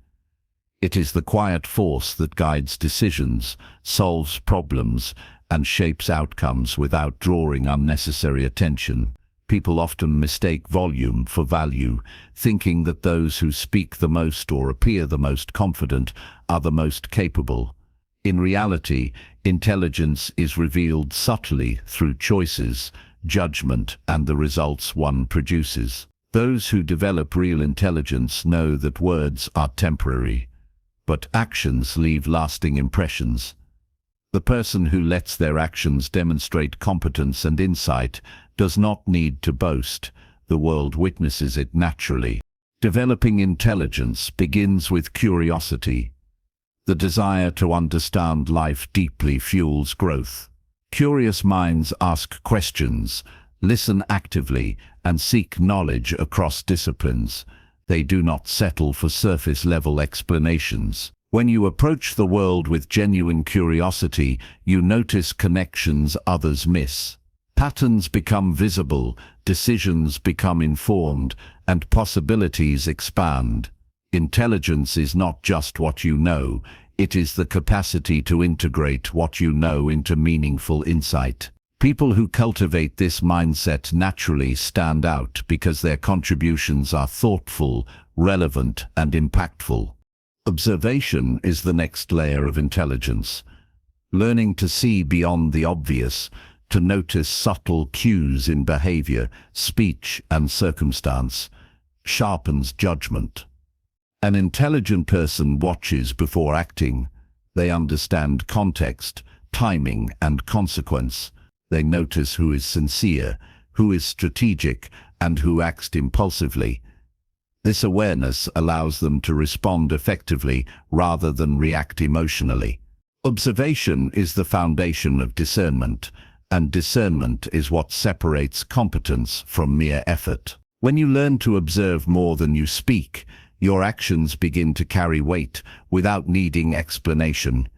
It is the quiet force that guides decisions, solves problems, and shapes outcomes without drawing unnecessary attention. People often mistake volume for value, thinking that those who speak the most or appear the most confident are the most capable. In reality, intelligence is revealed subtly through choices, judgment, and the results one produces. Those who develop real intelligence know that words are temporary, but actions leave lasting impressions. The person who lets their actions demonstrate competence and insight does not need to boast. The world witnesses it naturally. Developing intelligence begins with curiosity. The desire to understand life deeply fuels growth. Curious minds ask questions, listen actively, and seek knowledge across disciplines. They do not settle for surface-level explanations. When you approach the world with genuine curiosity, you notice connections others miss. Patterns become visible, decisions become informed, and possibilities expand. Intelligence is not just what you know, it is the capacity to integrate what you know into meaningful insight. People who cultivate this mindset naturally stand out because their contributions are thoughtful, relevant, and impactful. Observation is the next layer of intelligence. Learning to see beyond the obvious, to notice subtle cues in behavior, speech, and circumstance, sharpens judgment. An intelligent person watches before acting. They understand context, timing, and consequence. They notice who is sincere, who is strategic, and who acts impulsively. This awareness allows them to respond effectively rather than react emotionally. Observation is the foundation of discernment, and discernment is what separates competence from mere effort. When you learn to observe more than you speak, your actions begin to carry weight without needing explanation.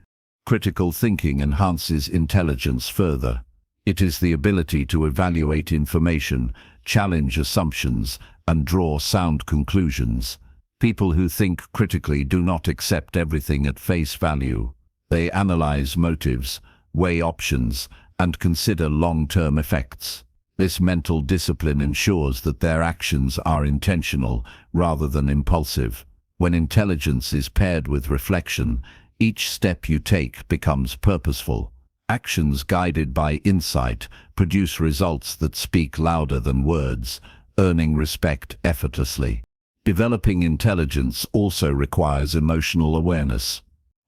Critical thinking enhances intelligence further. It is the ability to evaluate information, challenge assumptions, and draw sound conclusions. People who think critically do not accept everything at face value. They analyze motives, weigh options, and consider long-term effects. This mental discipline ensures that their actions are intentional rather than impulsive. When intelligence is paired with reflection, each step you take becomes purposeful. Actions guided by insight produce results that speak louder than words, earning respect effortlessly. Developing intelligence also requires emotional awareness.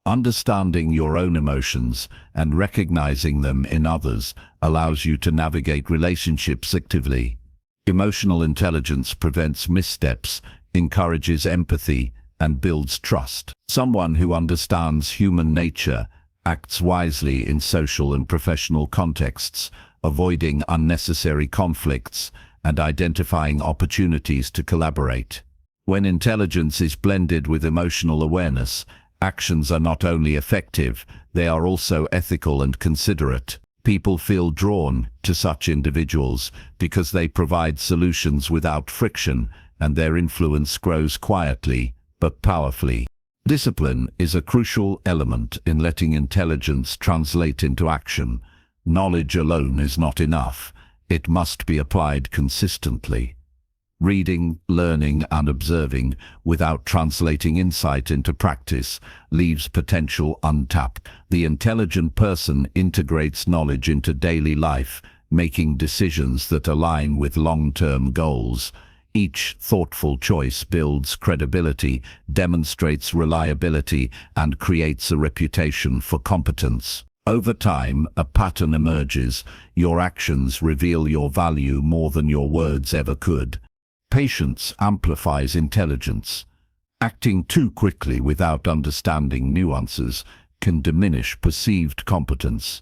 Understanding your own emotions and recognizing them in others allows you to navigate relationships actively. Emotional intelligence prevents missteps, encourages empathy, and builds trust. Someone who understands human nature acts wisely in social and professional contexts, avoiding unnecessary conflicts and identifying opportunities to collaborate. When intelligence is blended with emotional awareness, actions are not only effective, they are also ethical and considerate. People feel drawn to such individuals because they provide solutions without friction, and their influence grows quietly but powerfully. Discipline is a crucial element in letting intelligence translate into action. Knowledge alone is not enough. It must be applied consistently. Reading, learning, and observing without translating insight into practice leaves potential untapped. The intelligent person integrates knowledge into daily life, making decisions that align with long-term goals. Each thoughtful choice builds credibility, demonstrates reliability, and creates a reputation for competence. Over time, a pattern emerges. Your actions reveal your value more than your words ever could. Patience amplifies intelligence. Acting too quickly without understanding nuances can diminish perceived competence.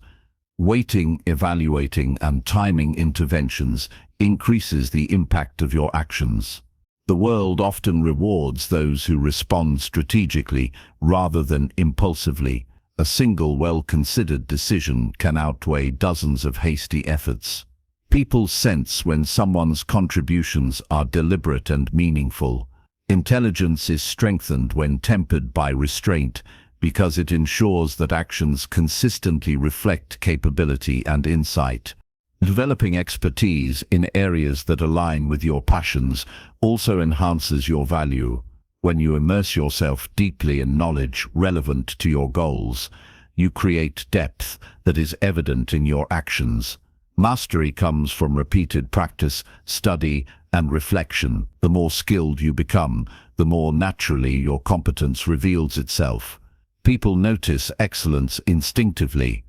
Waiting, evaluating, and timing interventions increases the impact of your actions. The world often rewards those who respond strategically rather than impulsively. A single well-considered decision can outweigh dozens of hasty efforts. People sense when someone's contributions are deliberate and meaningful. Intelligence is strengthened when tempered by restraint because it ensures that actions consistently reflect capability and insight. Developing expertise in areas that align with your passions also enhances your value. When you immerse yourself deeply in knowledge relevant to your goals, you create depth that is evident in your actions. Mastery comes from repeated practice, study, and reflection. The more skilled you become, the more naturally your competence reveals itself. People notice excellence instinctively.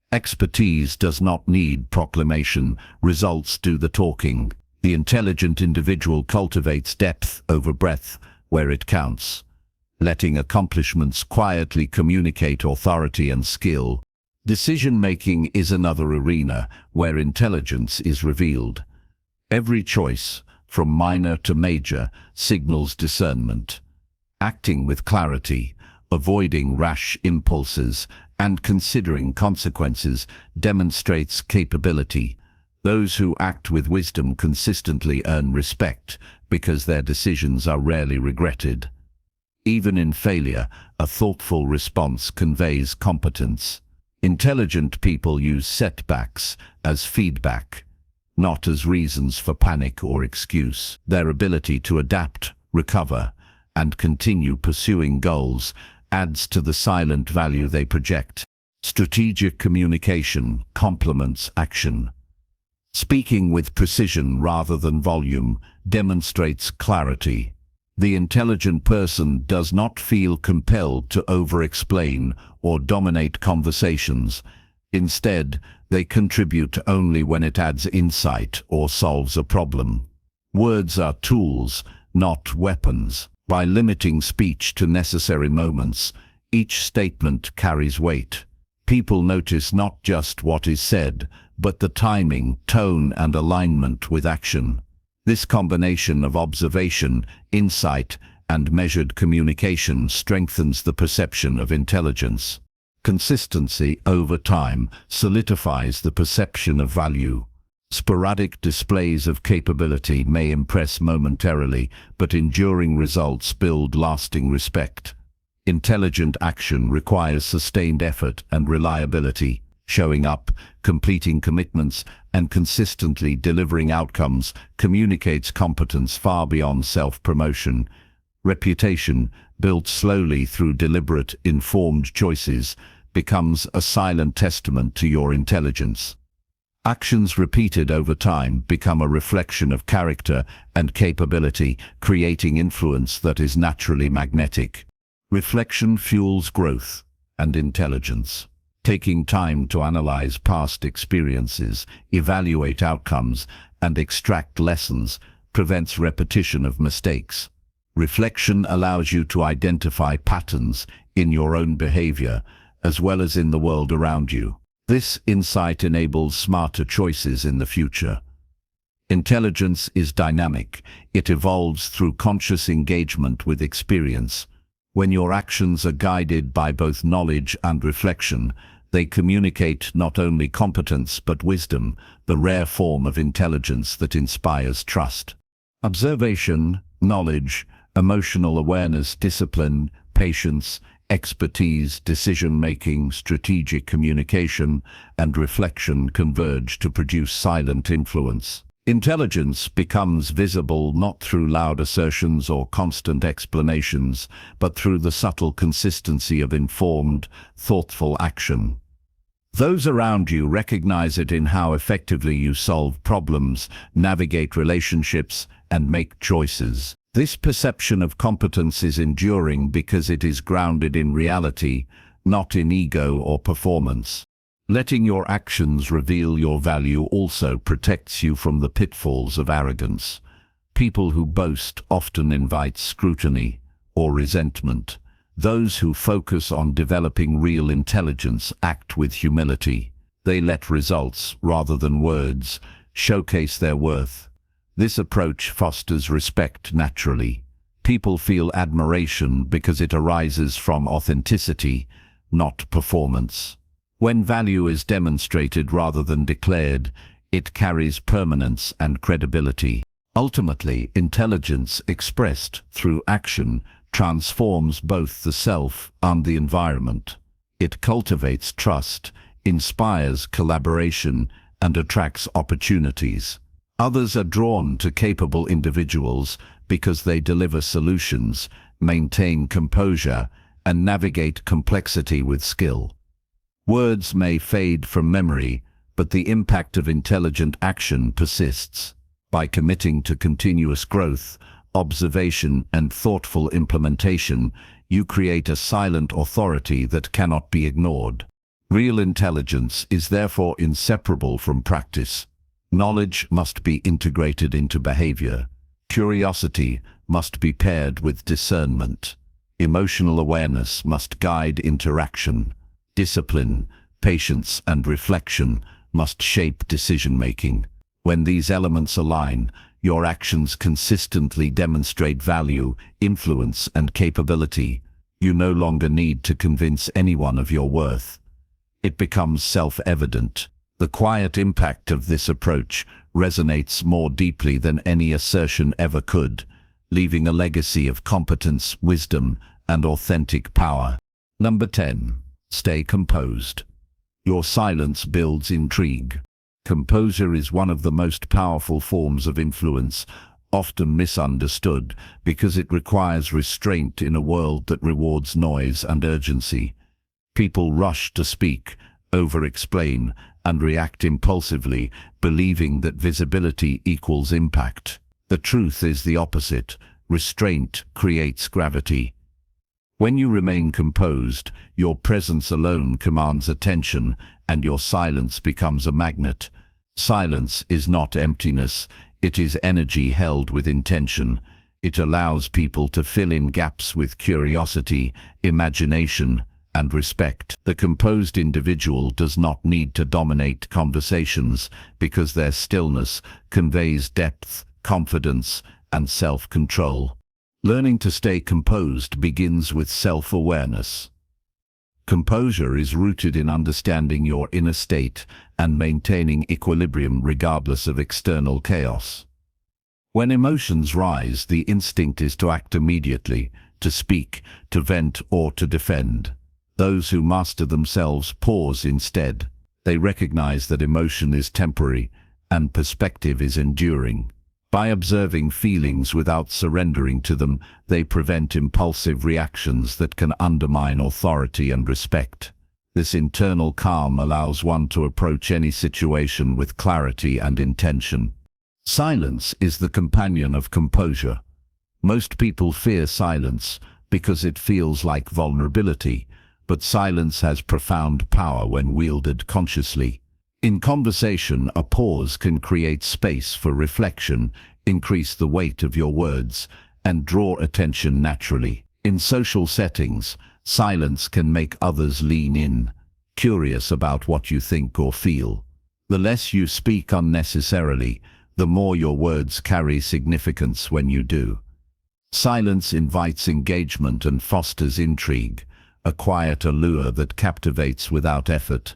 Expertise does not need proclamation, results do the talking. The intelligent individual cultivates depth over breadth where it counts, letting accomplishments quietly communicate authority and skill. Decision-making is another arena where intelligence is revealed. Every choice, from minor to major, signals discernment. Acting with clarity, avoiding rash impulses, and considering consequences demonstrates capability. Those who act with wisdom consistently earn respect because their decisions are rarely regretted. Even in failure, a thoughtful response conveys competence. Intelligent people use setbacks as feedback, not as reasons for panic or excuse. Their ability to adapt, recover, and continue pursuing goals adds to the silent value they project. Strategic communication complements action. Speaking with precision rather than volume demonstrates clarity. The intelligent person does not feel compelled to over-explain or dominate conversations. Instead, they contribute only when it adds insight or solves a problem. Words are tools, not weapons. By limiting speech to necessary moments, each statement carries weight. People notice not just what is said, but the timing, tone, and alignment with action. This combination of observation, insight, and measured communication strengthens the perception of intelligence. Consistency over time solidifies the perception of value. Sporadic displays of capability may impress momentarily, but enduring results build lasting respect. Intelligent action requires sustained effort and reliability. Showing up, completing commitments, and consistently delivering outcomes communicates competence far beyond self-promotion. Reputation, built slowly through deliberate, informed choices, becomes a silent testament to your intelligence. Actions repeated over time become a reflection of character and capability, creating influence that is naturally magnetic. Reflection fuels growth and intelligence. Taking time to analyze past experiences, evaluate outcomes, and extract lessons prevents repetition of mistakes. Reflection allows you to identify patterns in your own behavior, as well as in the world around you. This insight enables smarter choices in the future. Intelligence is dynamic. It evolves through conscious engagement with experience. When your actions are guided by both knowledge and reflection, they communicate not only competence but wisdom, the rare form of intelligence that inspires trust. Observation, knowledge, emotional awareness, discipline, patience, expertise, decision-making, strategic communication, and reflection converge to produce silent influence. Intelligence becomes visible not through loud assertions or constant explanations, but through the subtle consistency of informed, thoughtful action. Those around you recognize it in how effectively you solve problems, navigate relationships, and make choices. This perception of competence is enduring because it is grounded in reality, not in ego or performance. Letting your actions reveal your value also protects you from the pitfalls of arrogance. People who boast often invite scrutiny or resentment. Those who focus on developing real intelligence act with humility. They let results, rather than words, showcase their worth. This approach fosters respect naturally. People feel admiration because it arises from authenticity, not performance. When value is demonstrated rather than declared, it carries permanence and credibility. Ultimately, intelligence expressed through action transforms both the self and the environment. It cultivates trust, inspires collaboration, and attracts opportunities. Others are drawn to capable individuals because they deliver solutions, maintain composure, and navigate complexity with skill. Words may fade from memory, but the impact of intelligent action persists. By committing to continuous growth, observation, and thoughtful implementation, you create a silent authority that cannot be ignored. Real intelligence is therefore inseparable from practice. Knowledge must be integrated into behavior. Curiosity must be paired with discernment. Emotional awareness must guide interaction. Discipline, patience, and reflection must shape decision-making. When these elements align, your actions consistently demonstrate value, influence, and capability. You no longer need to convince anyone of your worth. It becomes self-evident. The quiet impact of this approach resonates more deeply than any assertion ever could, leaving a legacy of competence, wisdom, and authentic power. Number 10. Stay composed. Your silence builds intrigue. Composure is one of the most powerful forms of influence, often misunderstood because it requires restraint in a world that rewards noise and urgency. People rush to speak, over-explain, and react impulsively, believing that visibility equals impact. The truth is the opposite. Restraint creates gravity. When you remain composed, your presence alone commands attention, and your silence becomes a magnet. Silence is not emptiness, it is energy held with intention. It allows people to fill in gaps with curiosity, imagination, and respect. The composed individual does not need to dominate conversations because their stillness conveys depth, confidence, and self-control. Learning to stay composed begins with self-awareness. Composure is rooted in understanding your inner state and maintaining equilibrium regardless of external chaos. When emotions rise, the instinct is to act immediately, to speak, to vent, or to defend. Those who master themselves pause instead. They recognize that emotion is temporary and perspective is enduring. By observing feelings without surrendering to them, they prevent impulsive reactions that can undermine authority and respect. This internal calm allows one to approach any situation with clarity and intention. Silence is the companion of composure. Most people fear silence because it feels like vulnerability, but silence has profound power when wielded consciously. In conversation, a pause can create space for reflection, increase the weight of your words, and draw attention naturally. In social settings, silence can make others lean in, curious about what you think or feel. The less you speak unnecessarily, the more your words carry significance when you do. Silence invites engagement and fosters intrigue, a quiet allure that captivates without effort.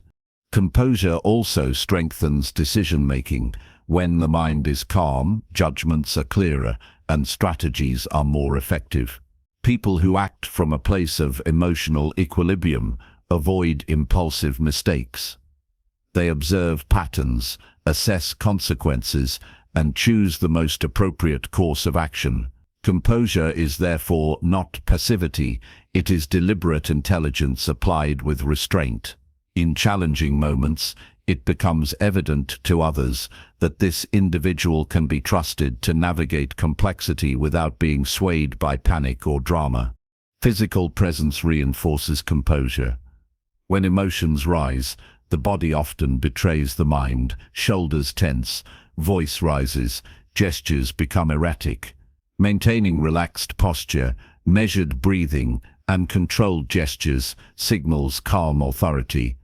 Composure also strengthens decision-making. When the mind is calm, judgments are clearer and strategies are more effective. People who act from a place of emotional equilibrium avoid impulsive mistakes. They observe patterns, assess consequences, and choose the most appropriate course of action. Composure is therefore not passivity, it is deliberate intelligence applied with restraint. In challenging moments, it becomes evident to others that this individual can be trusted to navigate complexity without being swayed by panic or drama. Physical presence reinforces composure. When emotions rise, the body often betrays the mind, shoulders tense, voice rises, gestures become erratic. Maintaining relaxed posture, measured breathing, and controlled gestures signals calm authority.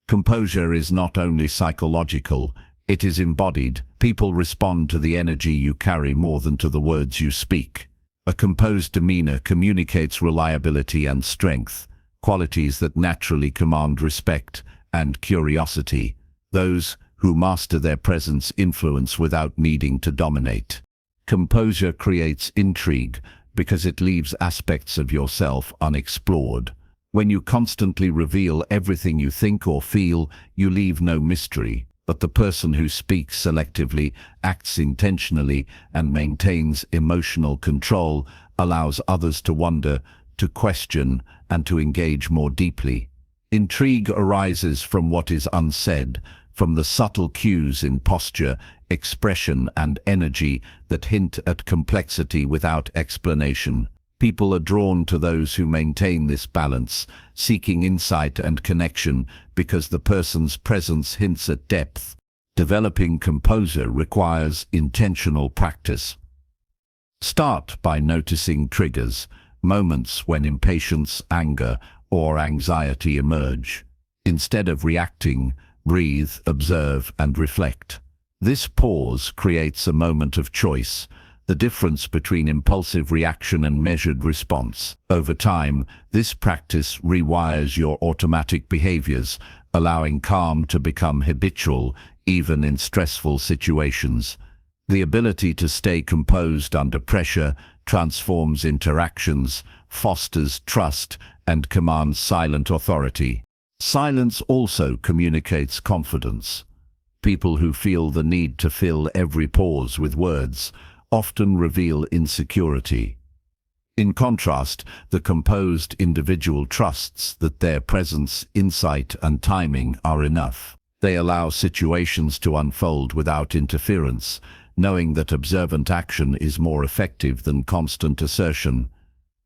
Composure is not only psychological, it is embodied. People respond to the energy you carry more than to the words you speak. A composed demeanor communicates reliability and strength, qualities that naturally command respect and curiosity. Those who master their presence influence without needing to dominate. Composure creates intrigue because it leaves aspects of yourself unexplored. When you constantly reveal everything you think or feel, you leave no mystery. But the person who speaks selectively, acts intentionally, and maintains emotional control allows others to wonder, to question, and to engage more deeply. Intrigue arises from what is unsaid, from the subtle cues in posture, expression, and energy that hint at complexity without explanation. People are drawn to those who maintain this balance, seeking insight and connection because the person's presence hints at depth. Developing composure requires intentional practice. Start by noticing triggers, moments when impatience, anger, or anxiety emerge. Instead of reacting, breathe, observe, and reflect. This pause creates a moment of choice, the difference between impulsive reaction and measured response. Over time, this practice rewires your automatic behaviors, allowing calm to become habitual, even in stressful situations. The ability to stay composed under pressure transforms interactions, fosters trust, and commands silent authority. Silence also communicates confidence. People who feel the need to fill every pause with words often reveal insecurity. In contrast, the composed individual trusts that their presence, insight, and timing are enough. They allow situations to unfold without interference, knowing that observant action is more effective than constant assertion.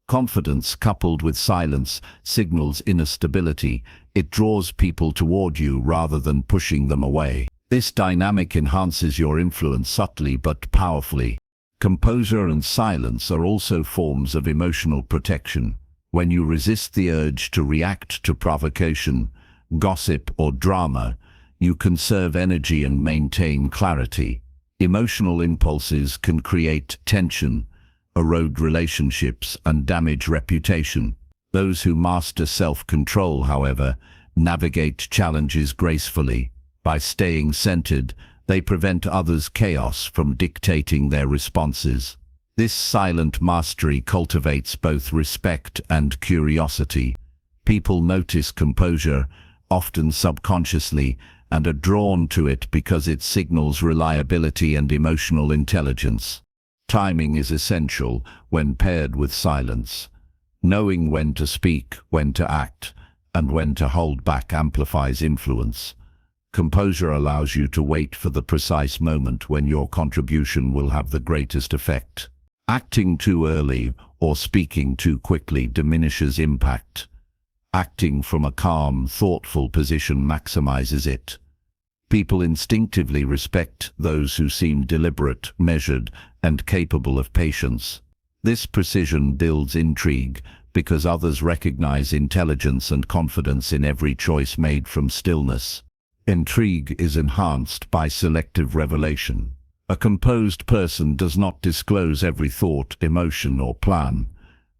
Confidence coupled with silence signals inner stability. It draws people toward you rather than pushing them away. This dynamic enhances your influence subtly but powerfully. Composure and silence are also forms of emotional protection. When you resist the urge to react to provocation, gossip, or drama, you conserve energy and maintain clarity. Emotional impulses can create tension, erode relationships, and damage reputation. Those who master self-control, however, navigate challenges gracefully. By staying centered, they prevent others' chaos from dictating their responses. This silent mastery cultivates both respect and curiosity. People notice composure, often subconsciously, and are drawn to it because it signals reliability and emotional intelligence. Timing is essential when paired with silence. Knowing when to speak, when to act, and when to hold back amplifies influence. Composure allows you to wait for the precise moment when your contribution will have the greatest effect. Acting too early or speaking too quickly diminishes impact. Acting from a calm, thoughtful position maximizes it. People instinctively respect those who seem deliberate, measured, and capable of patience. This precision builds intrigue because others recognize intelligence and confidence in every choice made from stillness. Intrigue is enhanced by selective revelation. A composed person does not disclose every thought, emotion, or plan.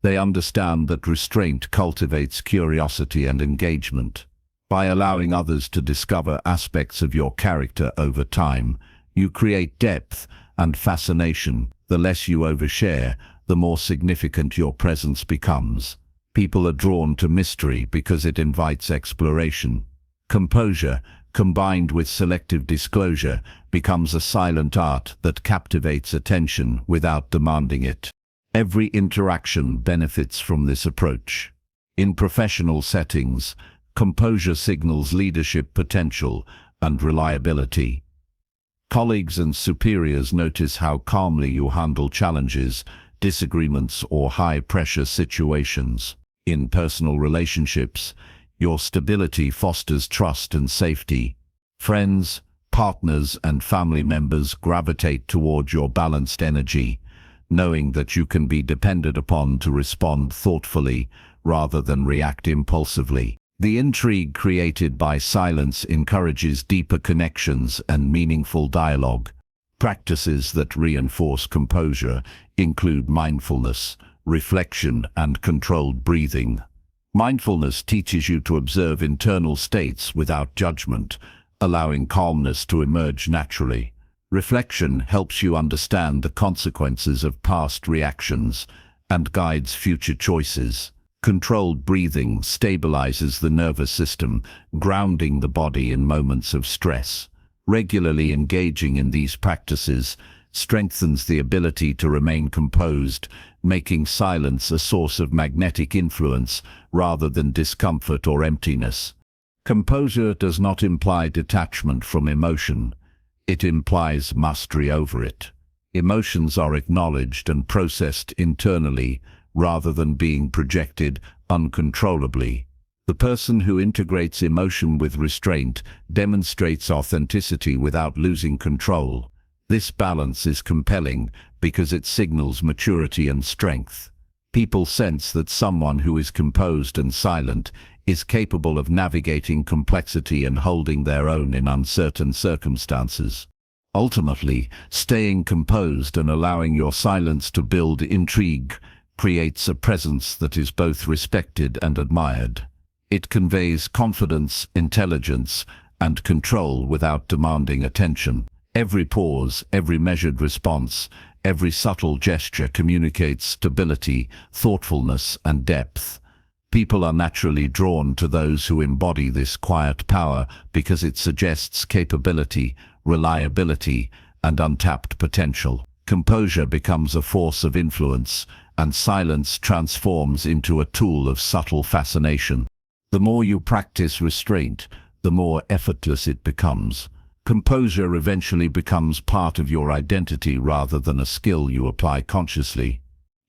They understand that restraint cultivates curiosity and engagement. By allowing others to discover aspects of your character over time, you create depth and fascination. The less you overshare, the more significant your presence becomes. People are drawn to mystery because it invites exploration. Composure, combined with selective disclosure, becomes a silent art that captivates attention without demanding it. Every interaction benefits from this approach. In professional settings, composure signals leadership potential and reliability. Colleagues and superiors notice how calmly you handle challenges, disagreements, or high-pressure situations. In personal relationships, your stability fosters trust and safety. Friends, partners, and family members gravitate toward your balanced energy, knowing that you can be depended upon to respond thoughtfully rather than react impulsively. The intrigue created by silence encourages deeper connections and meaningful dialogue. Practices that reinforce composure include mindfulness, reflection, and controlled breathing. Mindfulness teaches you to observe internal states without judgment, allowing calmness to emerge naturally. Reflection helps you understand the consequences of past reactions and guides future choices. Controlled breathing stabilizes the nervous system, grounding the body in moments of stress. Regularly engaging in these practices strengthens the ability to remain composed, making silence a source of magnetic influence rather than discomfort or emptiness. Composure does not imply detachment from emotion. It implies mastery over it. Emotions are acknowledged and processed internally rather than being projected uncontrollably. The person who integrates emotion with restraint demonstrates authenticity without losing control. This balance is compelling because it signals maturity and strength. People sense that someone who is composed and silent is capable of navigating complexity and holding their own in uncertain circumstances. Ultimately, staying composed and allowing your silence to build intrigue creates a presence that is both respected and admired. It conveys confidence, intelligence, and control without demanding attention. Every pause, every measured response, every subtle gesture communicates stability, thoughtfulness, and depth. People are naturally drawn to those who embody this quiet power because it suggests capability, reliability, and untapped potential. Composure becomes a force of influence, and silence transforms into a tool of subtle fascination. The more you practice restraint, the more effortless it becomes. Composure eventually becomes part of your identity rather than a skill you apply consciously.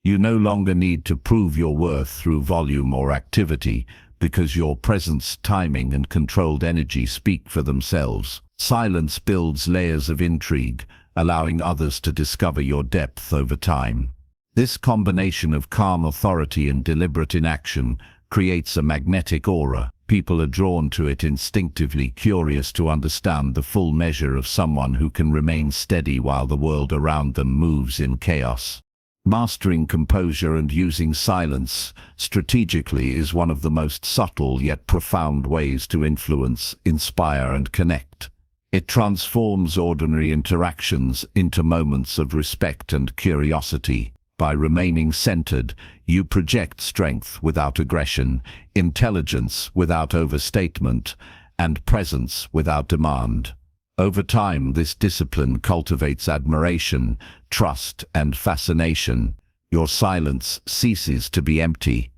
You no longer need to prove your worth through volume or activity, because your presence, timing, and controlled energy speak for themselves. Silence builds layers of intrigue, allowing others to discover your depth over time. This combination of calm authority and deliberate inaction creates a magnetic aura. People are drawn to it instinctively, curious to understand the full measure of someone who can remain steady while the world around them moves in chaos. Mastering composure and using silence strategically is one of the most subtle yet profound ways to influence, inspire, and connect. It transforms ordinary interactions into moments of respect and curiosity. By remaining centered, you project strength without aggression, intelligence without overstatement, and presence without demand. Over time, this discipline cultivates admiration, trust, and fascination. Your silence ceases to be empty.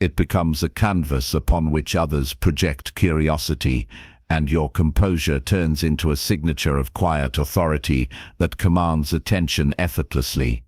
It becomes a canvas upon which others project curiosity, and your composure turns into a signature of quiet authority that commands attention effortlessly.